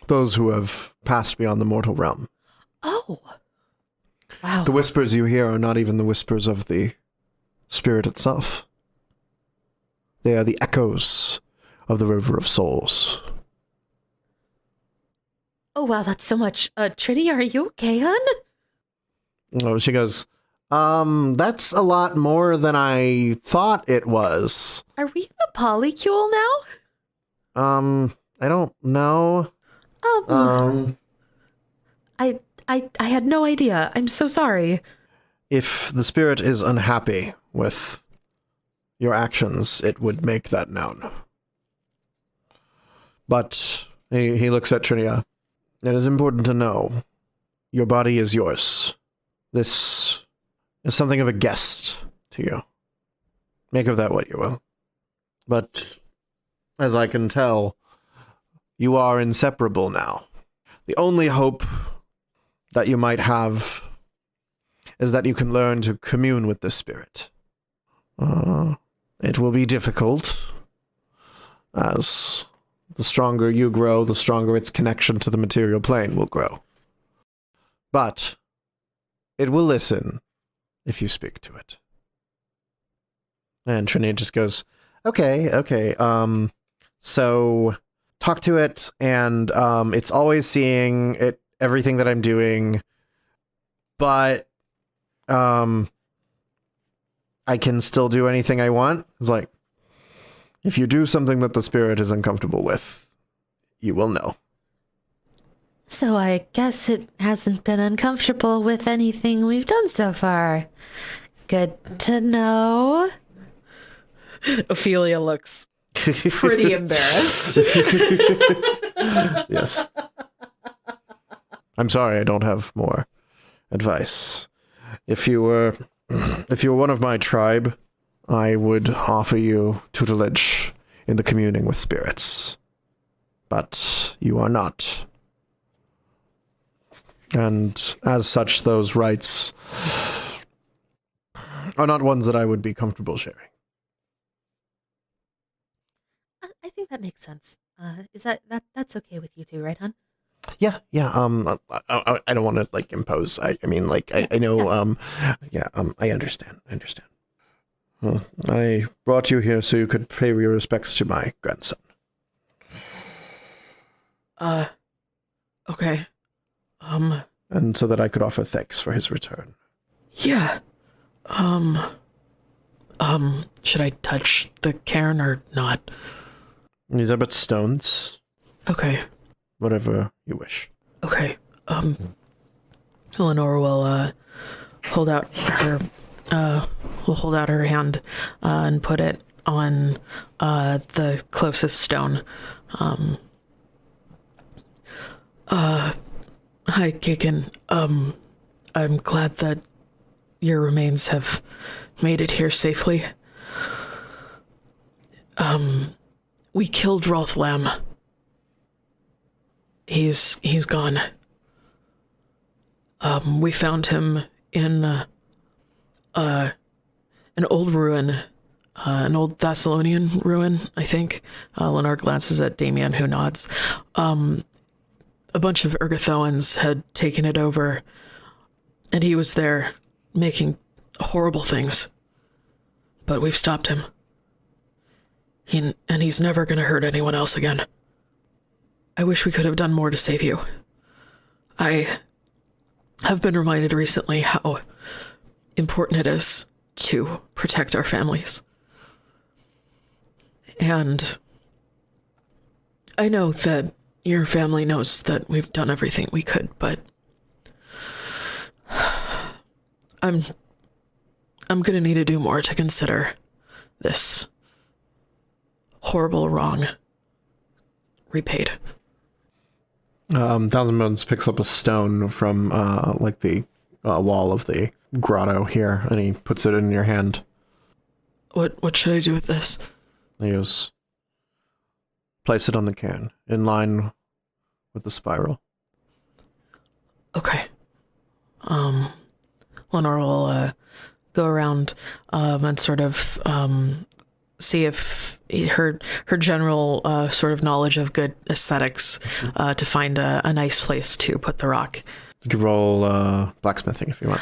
Those who have passed beyond the mortal realm. Oh. Wow. The whispers you hear are not even the whispers of the spirit itself. They are the echoes of the River of Souls. Oh, wow, that's so much. Trinity, are you okay, hun? Oh, she goes, that's a lot more than I thought it was. Are we in a polycule now? I don't know. I had no idea. I'm so sorry. If the spirit is unhappy with your actions, it would make that known. But he looks at Trinia. It is important to know your body is yours. This is something of a guest to you. Make of that what you will. But as I can tell, you are inseparable now. The only hope that you might have is that you can learn to commune with the spirit. It will be difficult, as the stronger you grow, the stronger its connection to the material plane will grow. But it will listen if you speak to it. And Trinity just goes, okay. So talk to it, and it's always seeing it, everything that I'm doing, but I can still do anything I want. It's like, if you do something that the spirit is uncomfortable with, you will know. So I guess it hasn't been uncomfortable with anything we've done so far. Good to know. Ophelia looks pretty embarrassed. Yes. I'm sorry, I don't have more advice. If you were one of my tribe, I would offer you tutelage in the communing with spirits. But you are not. And as such, those rights are not ones that I would be comfortable sharing. I think that makes sense. Is that's okay with you two, right, hon? Yeah. I don't want to like impose. I know. I understand. Well, I brought you here so you could pay your respects to my grandson. Okay. And so that I could offer thanks for his return. Yeah. Should I touch the cairn or not? These are but stones. Okay. Whatever you wish. Okay. Eleanor will hold out her hand and put it on the closest stone. Hi, Kikin. I'm glad that your remains have made it here safely. We killed Rothlam. He's gone. We found him in an old ruin, an old Thessalonian ruin, I think. Lenore glances at Damien, who nods. A bunch of Ergothoans had taken it over, and he was there making horrible things. But we've stopped him. And he's never going to hurt anyone else again. I wish we could have done more to save you. I have been reminded recently how important it is to protect our families. And I know that your family knows that we've done everything we could, but I'm going to need to do more to consider this horrible wrong repaid. Thousand Bones picks up a stone from the wall of the grotto here, and he puts it in your hand. What should I do with this? He goes, place it on the cairn, in line with the spiral. Okay. Lenore will go around and sort of see if her general sort of knowledge of good aesthetics to find a nice place to put the rock. You can roll blacksmithing if you want.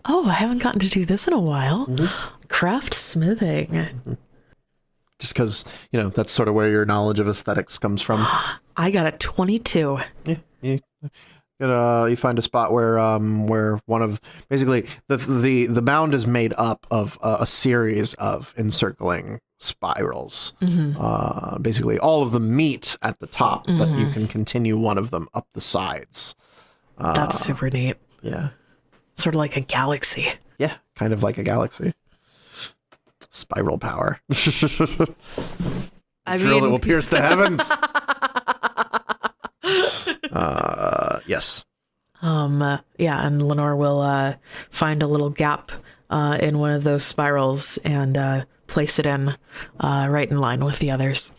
Oh, I haven't gotten to do this in a while. Mm-hmm. Craft smithing. Mm-hmm. Just because, that's sort of where your knowledge of aesthetics comes from. I got a 22. Yeah. You find a spot where one of basically the mound is made up of a series of encircling spirals. Mm-hmm. Basically, all of them meet at the top, mm-hmm. but you can continue one of them up the sides. That's super neat. Yeah, sort of like a galaxy. Yeah, kind of like a galaxy. Spiral power. Drill that will pierce the heavens. Yes. Yeah, and Lenore will find a little gap in one of those spirals and place it in right in line with the others.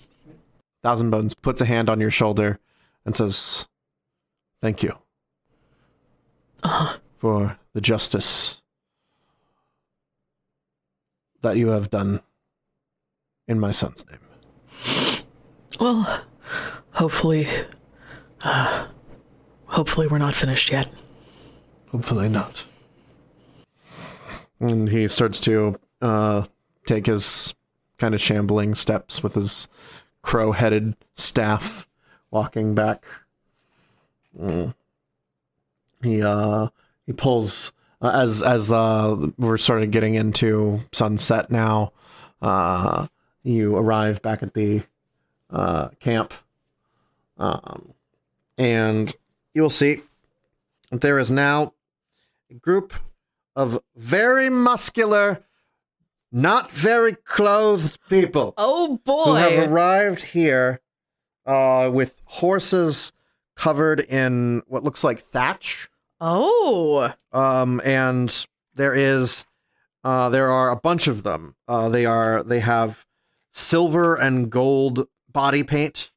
Thousand Bones puts a hand on your shoulder and says, "Thank you." for the justice that you have done in my son's name. Well, hopefully we're not finished yet. Hopefully not. And he starts to take his kind of shambling steps with his crow-headed staff, walking back. He pulls as we're sort of getting into sunset now. You arrive back at the camp, and you will see there is now a group of very muscular, not very clothed people. Oh boy! Who have arrived here with horses covered in what looks like thatch. Oh. And there are a bunch of them. They have silver and gold body paint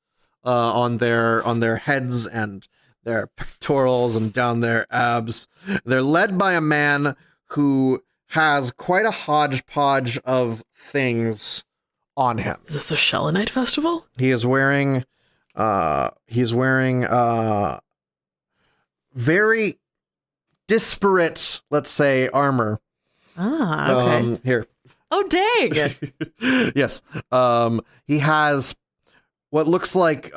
on their heads and their pectorals and down their abs. They're led by a man who has quite a hodgepodge of things on him. Is this a Shellenite festival? He is wearing very disparate, let's say, armor. Ah, okay. Here. Oh, dang! Yes. He has what looks like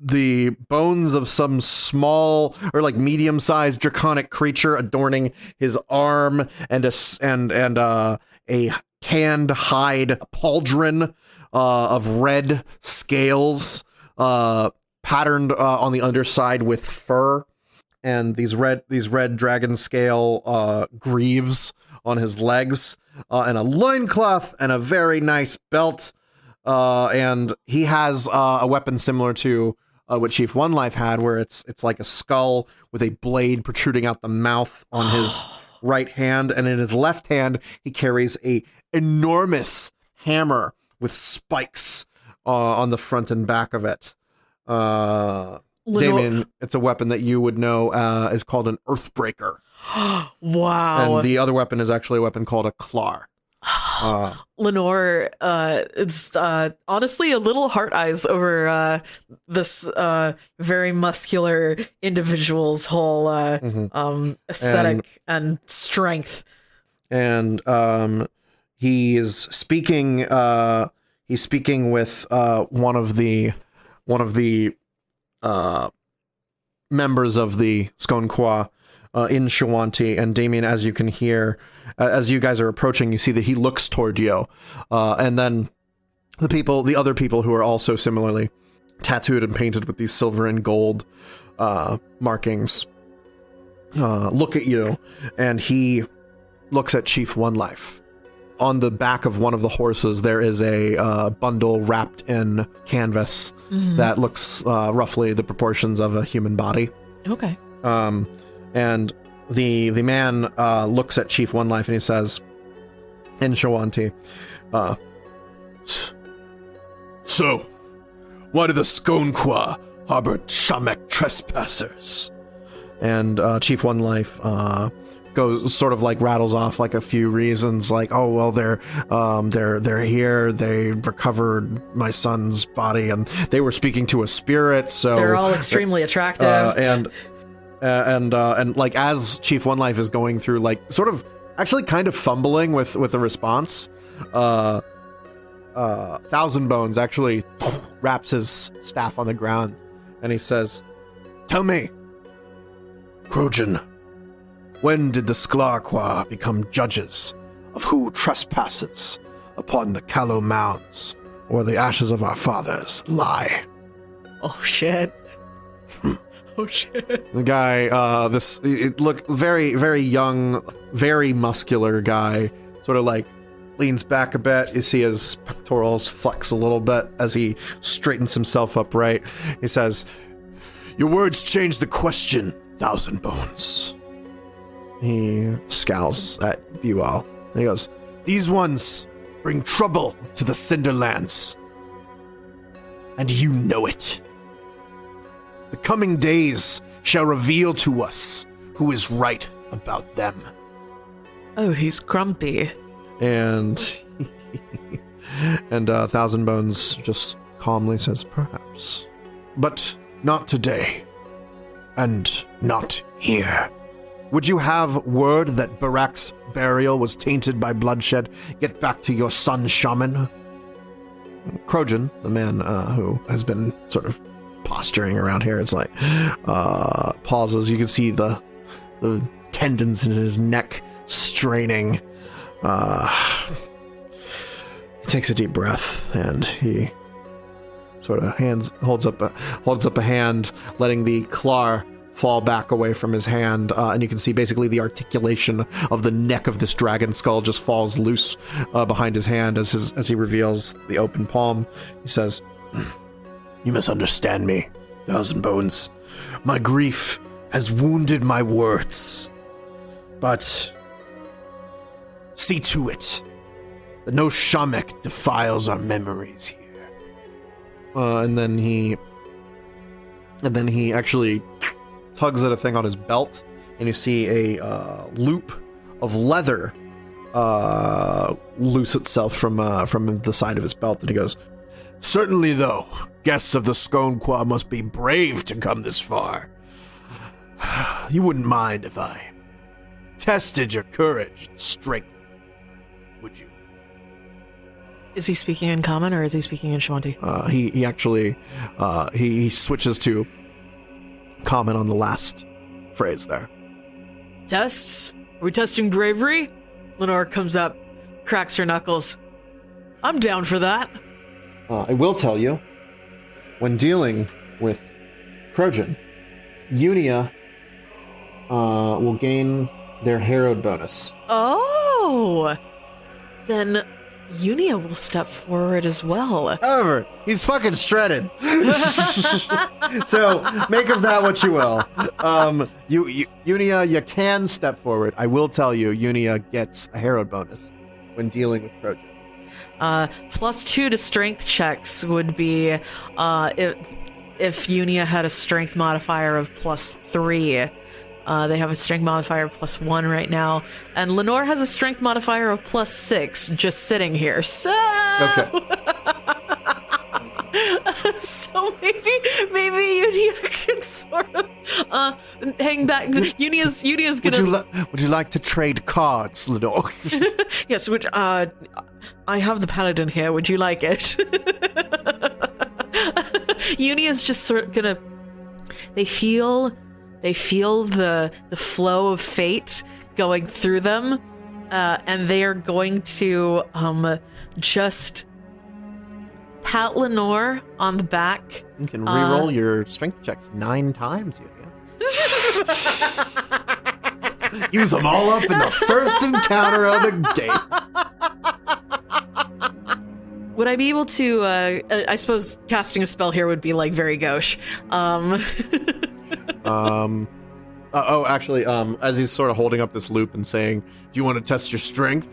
the bones of some small or like medium-sized draconic creature adorning his arm, and a tanned hide pauldron of red scales patterned on the underside with fur, and these red dragon scale greaves on his legs, and a loincloth and a very nice belt, and he has a weapon similar to what Chief One Life had, where it's like a skull with a blade protruding out the mouth on his right hand, and in his left hand he carries a enormous hammer with spikes on the front and back of it. Damien, it's a weapon that you would know is called an Earthbreaker. Wow. And the other weapon is actually a weapon called a Clar. Lenore, it's honestly a little heart eyes over this very muscular individual's whole aesthetic and strength. And he is speaking. He's speaking with one of the members of the Skonqua in Shawanti, and Damien, as you can hear, as you guys are approaching, you see that he looks toward you, and then the other people who are also similarly tattooed and painted with these silver and gold markings look at you, and he looks at Chief One Life. On the back of one of the horses, there is a bundle wrapped in canvas that looks roughly the proportions of a human body. Okay. And the man looks at Chief One Life and he says, in Shawanti, "So, why do the Skonqua harbor Shamek trespassers?" And Chief One Life goes sort of like rattles off like a few reasons, like, oh well, they're here, they recovered my son's body, and they were speaking to a spirit, so they're all extremely attractive. And like as Chief One Life is going through, like sort of actually kind of fumbling with a response, Thousand Bones actually wraps his staff on the ground and he says, "Tell me, Krojan, when did the Sklarqua become judges of who trespasses upon the Callow Mounds where the ashes of our fathers lie?" Oh shit. Oh shit. The guy, it looked very, very young, very muscular guy, sort of like leans back a bit. You see his pectorals flex a little bit as he straightens himself upright. He says, "Your words change the question, Thousand Bones." He scowls at you all. And he goes, "These ones bring trouble to the Cinderlands. And you know it. The coming days shall reveal to us who is right about them. Oh, he's grumpy. And and Thousand Bones just calmly says, perhaps, but not today, and not here. Would you have word that Barak's burial was tainted by bloodshed? Get back to your son, Shaman. Krojan, the man who has been sort of posturing around here, is like, pauses. You can see the tendons in his neck straining. Takes a deep breath, and he sort of holds up a hand, letting the claw fall back away from his hand, and you can see basically the articulation of the neck of this dragon skull just falls loose behind his hand as he reveals the open palm. He says, "You misunderstand me, Thousand Bones. My grief has wounded my words, but see to it that no shamek defiles our memories here." And then he actually tugs at a thing on his belt, and you see a loop of leather loose itself from the side of his belt, and he goes, "Certainly, though, guests of the Skonqua must be brave to come this far. You wouldn't mind if I tested your courage and strength, would you?" Is he speaking in common or is he speaking in Shwanti? He actually he switches to common on the last phrase there. Tests? Are we testing bravery? Lenore comes up, cracks her knuckles. I'm down for that. I will tell you, when dealing with Krojan, Unia will gain their Herald bonus. Oh! Then Unia will step forward as well. However, he's fucking shredded. So make of that what you will. Unia, you can step forward. I will tell you, Unia gets a Herald bonus when dealing with Krojan. +2 to strength checks would be if Unia had a strength modifier of +3. They have a strength modifier of +1 right now, and Lenore has a strength modifier of +6 just sitting here. So, Okay. so maybe Unia can sort of hang back. Unia's gonna. Would you like to trade cards, Lenore? Yes. I have the paladin here. Would you like it? Unia's just sort of gonna. They feel the flow of fate going through them, and they are going to just pat Lenore on the back. You can re-roll your strength checks 9 times, Unia. Use them all up in the first encounter of the game. Would I be able to, I suppose casting a spell here would be like very gauche. Actually, as he's sort of holding up this loop and saying, "Do you want to test your strength?"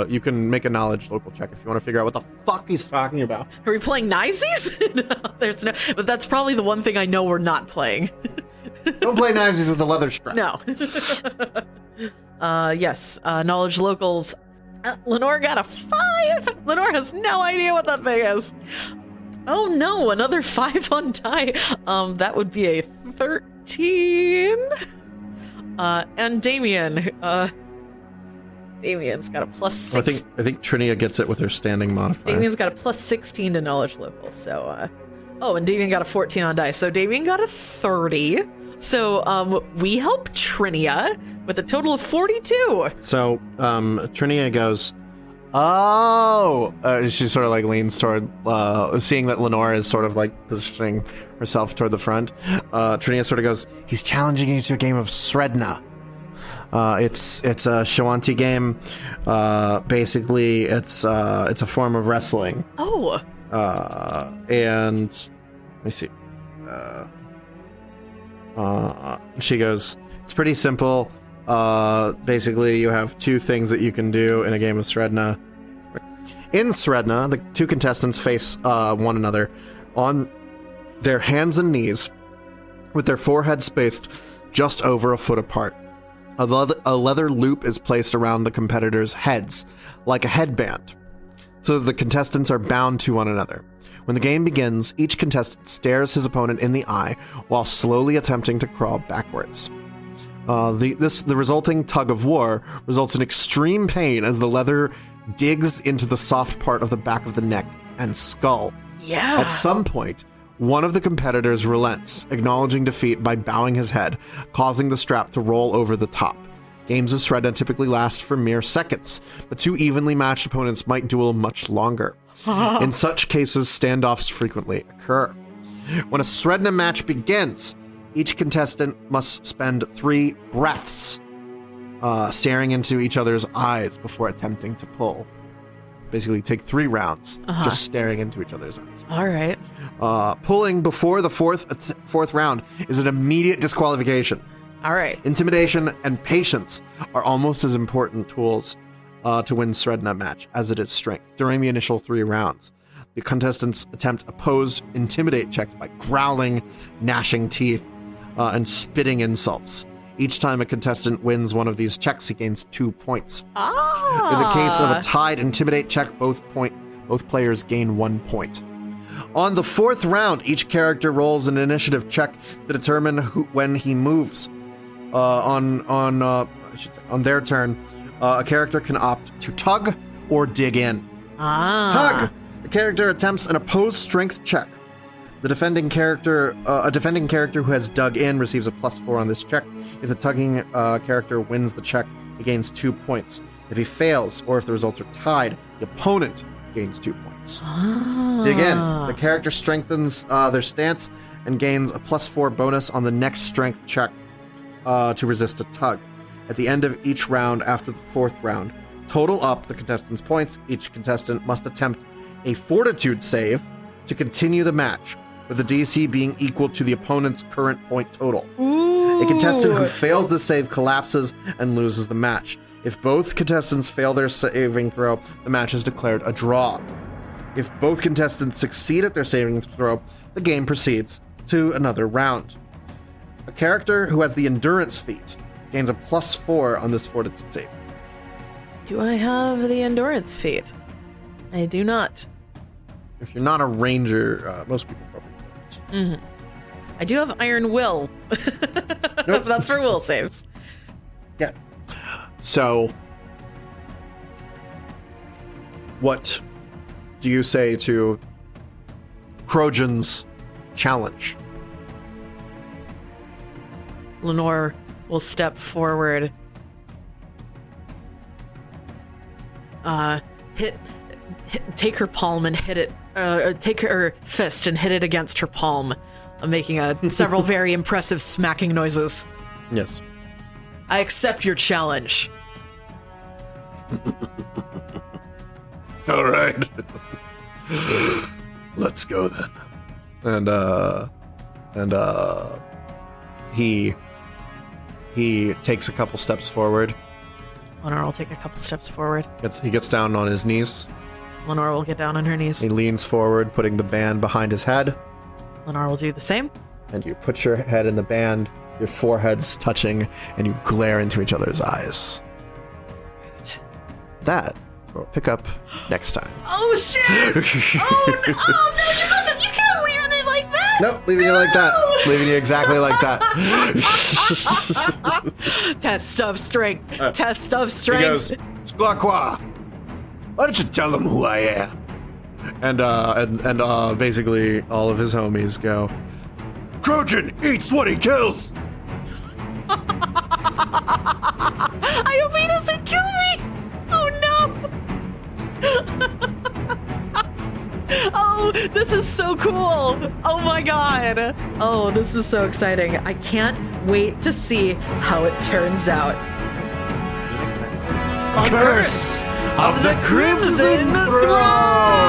You can make a knowledge local check if you want to figure out what the fuck he's talking about. Are we playing Knivesies? No, there's no, but that's probably the one thing I know we're not playing. Don't play Knivesies with a leather strap. No. Yes, knowledge locals. Lenore got a 5. Lenore has no idea what that thing is. Oh no, another 5 on die. That would be a 13. And Damien. Damien's got a +6. I think Trinia gets it with her standing modifier. Damien's got a +16 to knowledge local. So, and Damien got a 14 on die. So Damien got a 30. So, we help Trinia with a total of 42. So, Trinia goes, "Oh!" She sort of like leans toward, seeing that Lenore is sort of like positioning herself toward the front. Trinia sort of goes, "He's challenging you to a game of Sredna. It's a Shawanti game. Basically, it's a form of wrestling." Oh. And let me see. She goes, "It's pretty simple. Basically, you have 2 things that you can do in a game of Sredna. In Sredna, the 2 contestants face one another on their hands and knees, with their foreheads spaced just over a foot apart. A leather loop is placed around the competitors' heads, like a headband, so that the contestants are bound to one another. When the game begins, each contestant stares his opponent in the eye while slowly attempting to crawl backwards. The resulting tug of war results in extreme pain as the leather digs into the soft part of the back of the neck and skull. Yeah. At some point, one of the competitors relents, acknowledging defeat by bowing his head, causing the strap to roll over the top. Games of Sredna typically last for mere seconds, but two evenly matched opponents might duel much longer. In such cases, standoffs frequently occur. When a Sredna match begins, each contestant must spend 3 breaths staring into each other's eyes before attempting to pull. Basically, take 3 rounds just staring into each other's eyes. All right. Pulling before the fourth round is an immediate disqualification. All right. Intimidation and patience are almost as important tools to win Sredna match as it is strength. During the initial 3 rounds, the contestants attempt opposed intimidate checks by growling, gnashing teeth, and spitting insults. Each time a contestant wins one of these checks, he gains 2 points. In the case of a tied intimidate check, both players gain 1 point. On the 4th round, each character rolls an initiative check to determine when he moves. On their turn, a character can opt to tug or dig in. Tug! The character attempts an opposed strength check. A defending character who has dug in receives a +4 on this check. If the tugging character wins the check, he gains 2 points. If he fails, or if the results are tied, the opponent gains 2 points. Dig in. The character strengthens their stance and gains a +4 bonus on the next strength check to resist a tug. At the end of each round after the 4th round, total up the contestants' points. Each contestant must attempt a fortitude save to continue the match, with the DC being equal to the opponent's current point total. Ooh. A contestant who fails the save collapses and loses the match. If both contestants fail their saving throw, the match is declared a draw. If both contestants succeed at their saving throw, the game proceeds to another round. A character who has the endurance feat gains a +4 on this fortitude save. Do I have the endurance feat? I do not. If you're not a ranger, most people probably don't. I do have Iron Will. Nope. That's for will saves. Yeah. So, what do you say to Krojan's challenge? Lenore will step forward. Take her palm and hit it. Take her fist and hit it against her palm, making several very impressive smacking noises. Yes. I accept your challenge. All right. Let's go then. And he takes a couple steps forward. Lenore will take a couple steps forward. He gets down on his knees. Lenore will get down on her knees. He leans forward, putting the band behind his head. Lenore will do the same. And you put your head in the band, your foreheads touching, and you glare into each other's eyes. Right. That we'll pick up next time. Oh shit! Oh no! You can't leave it like that! Nope, leaving it like that. Leaving it exactly like that. Test of strength. Test of He strength. goes, Squawquaw, why don't you tell them who I am? And basically all of his homies go, Krojan eats what he kills. I hope he doesn't kill me! Oh no! Oh, this is so cool! Oh my god! Oh, this is so exciting. I can't wait to see how it turns out. A curse of the Crimson Throne!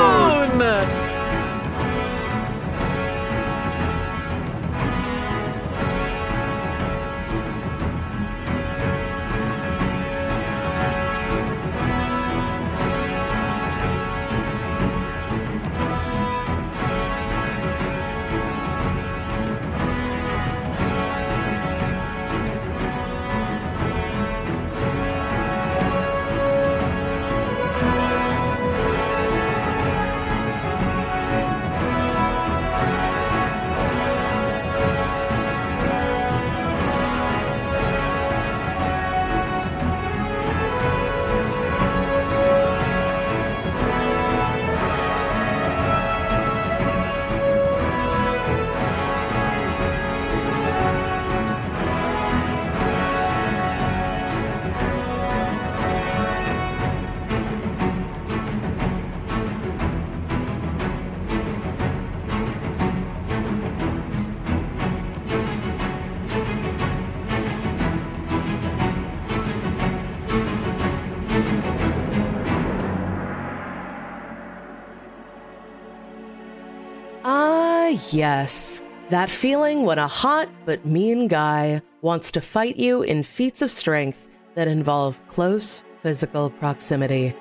yes. That feeling when a hot but mean guy wants to fight you in feats of strength that involve close physical proximity.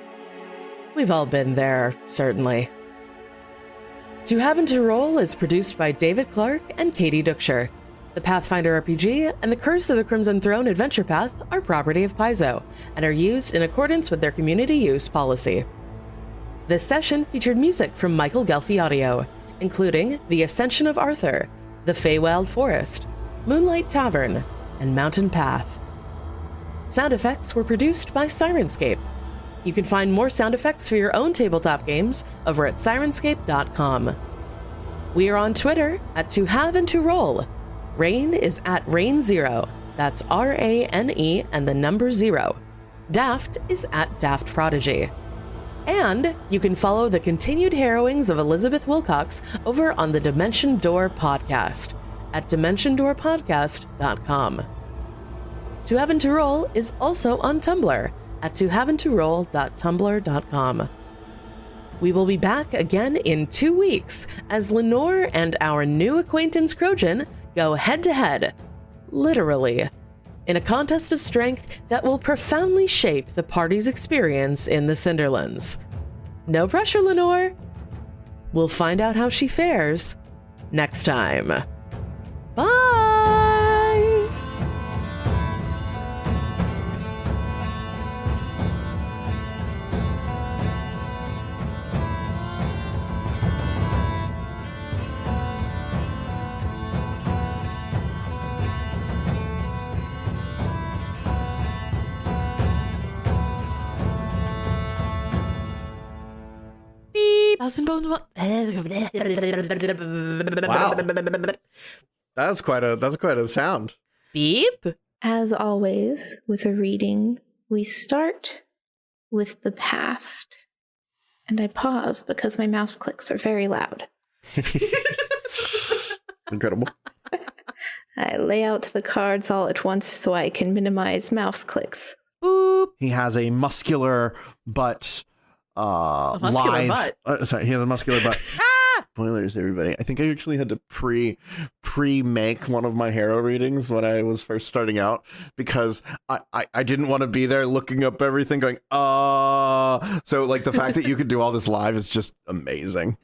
We've all been there, certainly. To Have and to Roll is produced by David Clark and Katie Duckshire. The Pathfinder RPG and the Curse of the Crimson Throne adventure path are property of Paizo and are used in accordance with their community use policy. This session featured music from Michael Ghelfi Audio, including The Ascension of Arthur, The Feywild Forest, Moonlight Tavern, and Mountain Path. Sound effects were produced by Syrinscape. You can find more sound effects for your own tabletop games over at Syrinscape.com. We are on Twitter at To Have and to Roll. Rain is at Rain0. That's RANE and the number 0. Daft is at Daft Prodigy. And you can follow the continued harrowings of Elizabeth Wilcox over on the Dimension Door podcast at DimensionDoorPodcast.com. To Have and to Roll is also on Tumblr at tohaveandtoroll.tumblr.com. We will be back again in 2 weeks as Lenore and our new acquaintance Crojan go head-to-head, literally, in a contest of strength that will profoundly shape the party's experience in the Cinderlands. No pressure, Lenore. We'll find out how she fares next time. Bye! Thousand bones. Wow. That's quite a sound. Beep. As always, with a reading, we start with the past. And I pause because my mouse clicks are very loud. Incredible. I lay out the cards all at once so I can minimize mouse clicks. Boop. He has a muscular but A muscular live, butt. Sorry, he has a muscular butt. Spoilers, everybody. I think I actually had to pre-make one of my hero readings when I was first starting out because I didn't want to be there looking up everything going, so like the fact that you could do all this live is just amazing.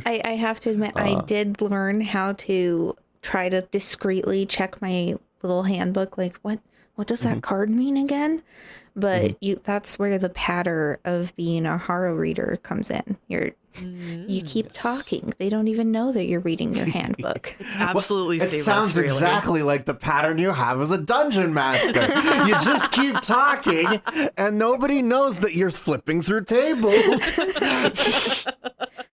I have to admit, I did learn how to try to discreetly check my little handbook, like what does that card mean again? But that's where the patter of being a horror reader comes in. You keep talking. They don't even know that you're reading your handbook. It's absolutely It sounds exactly like the pattern you have as a dungeon master. You just keep talking and nobody knows that you're flipping through tables.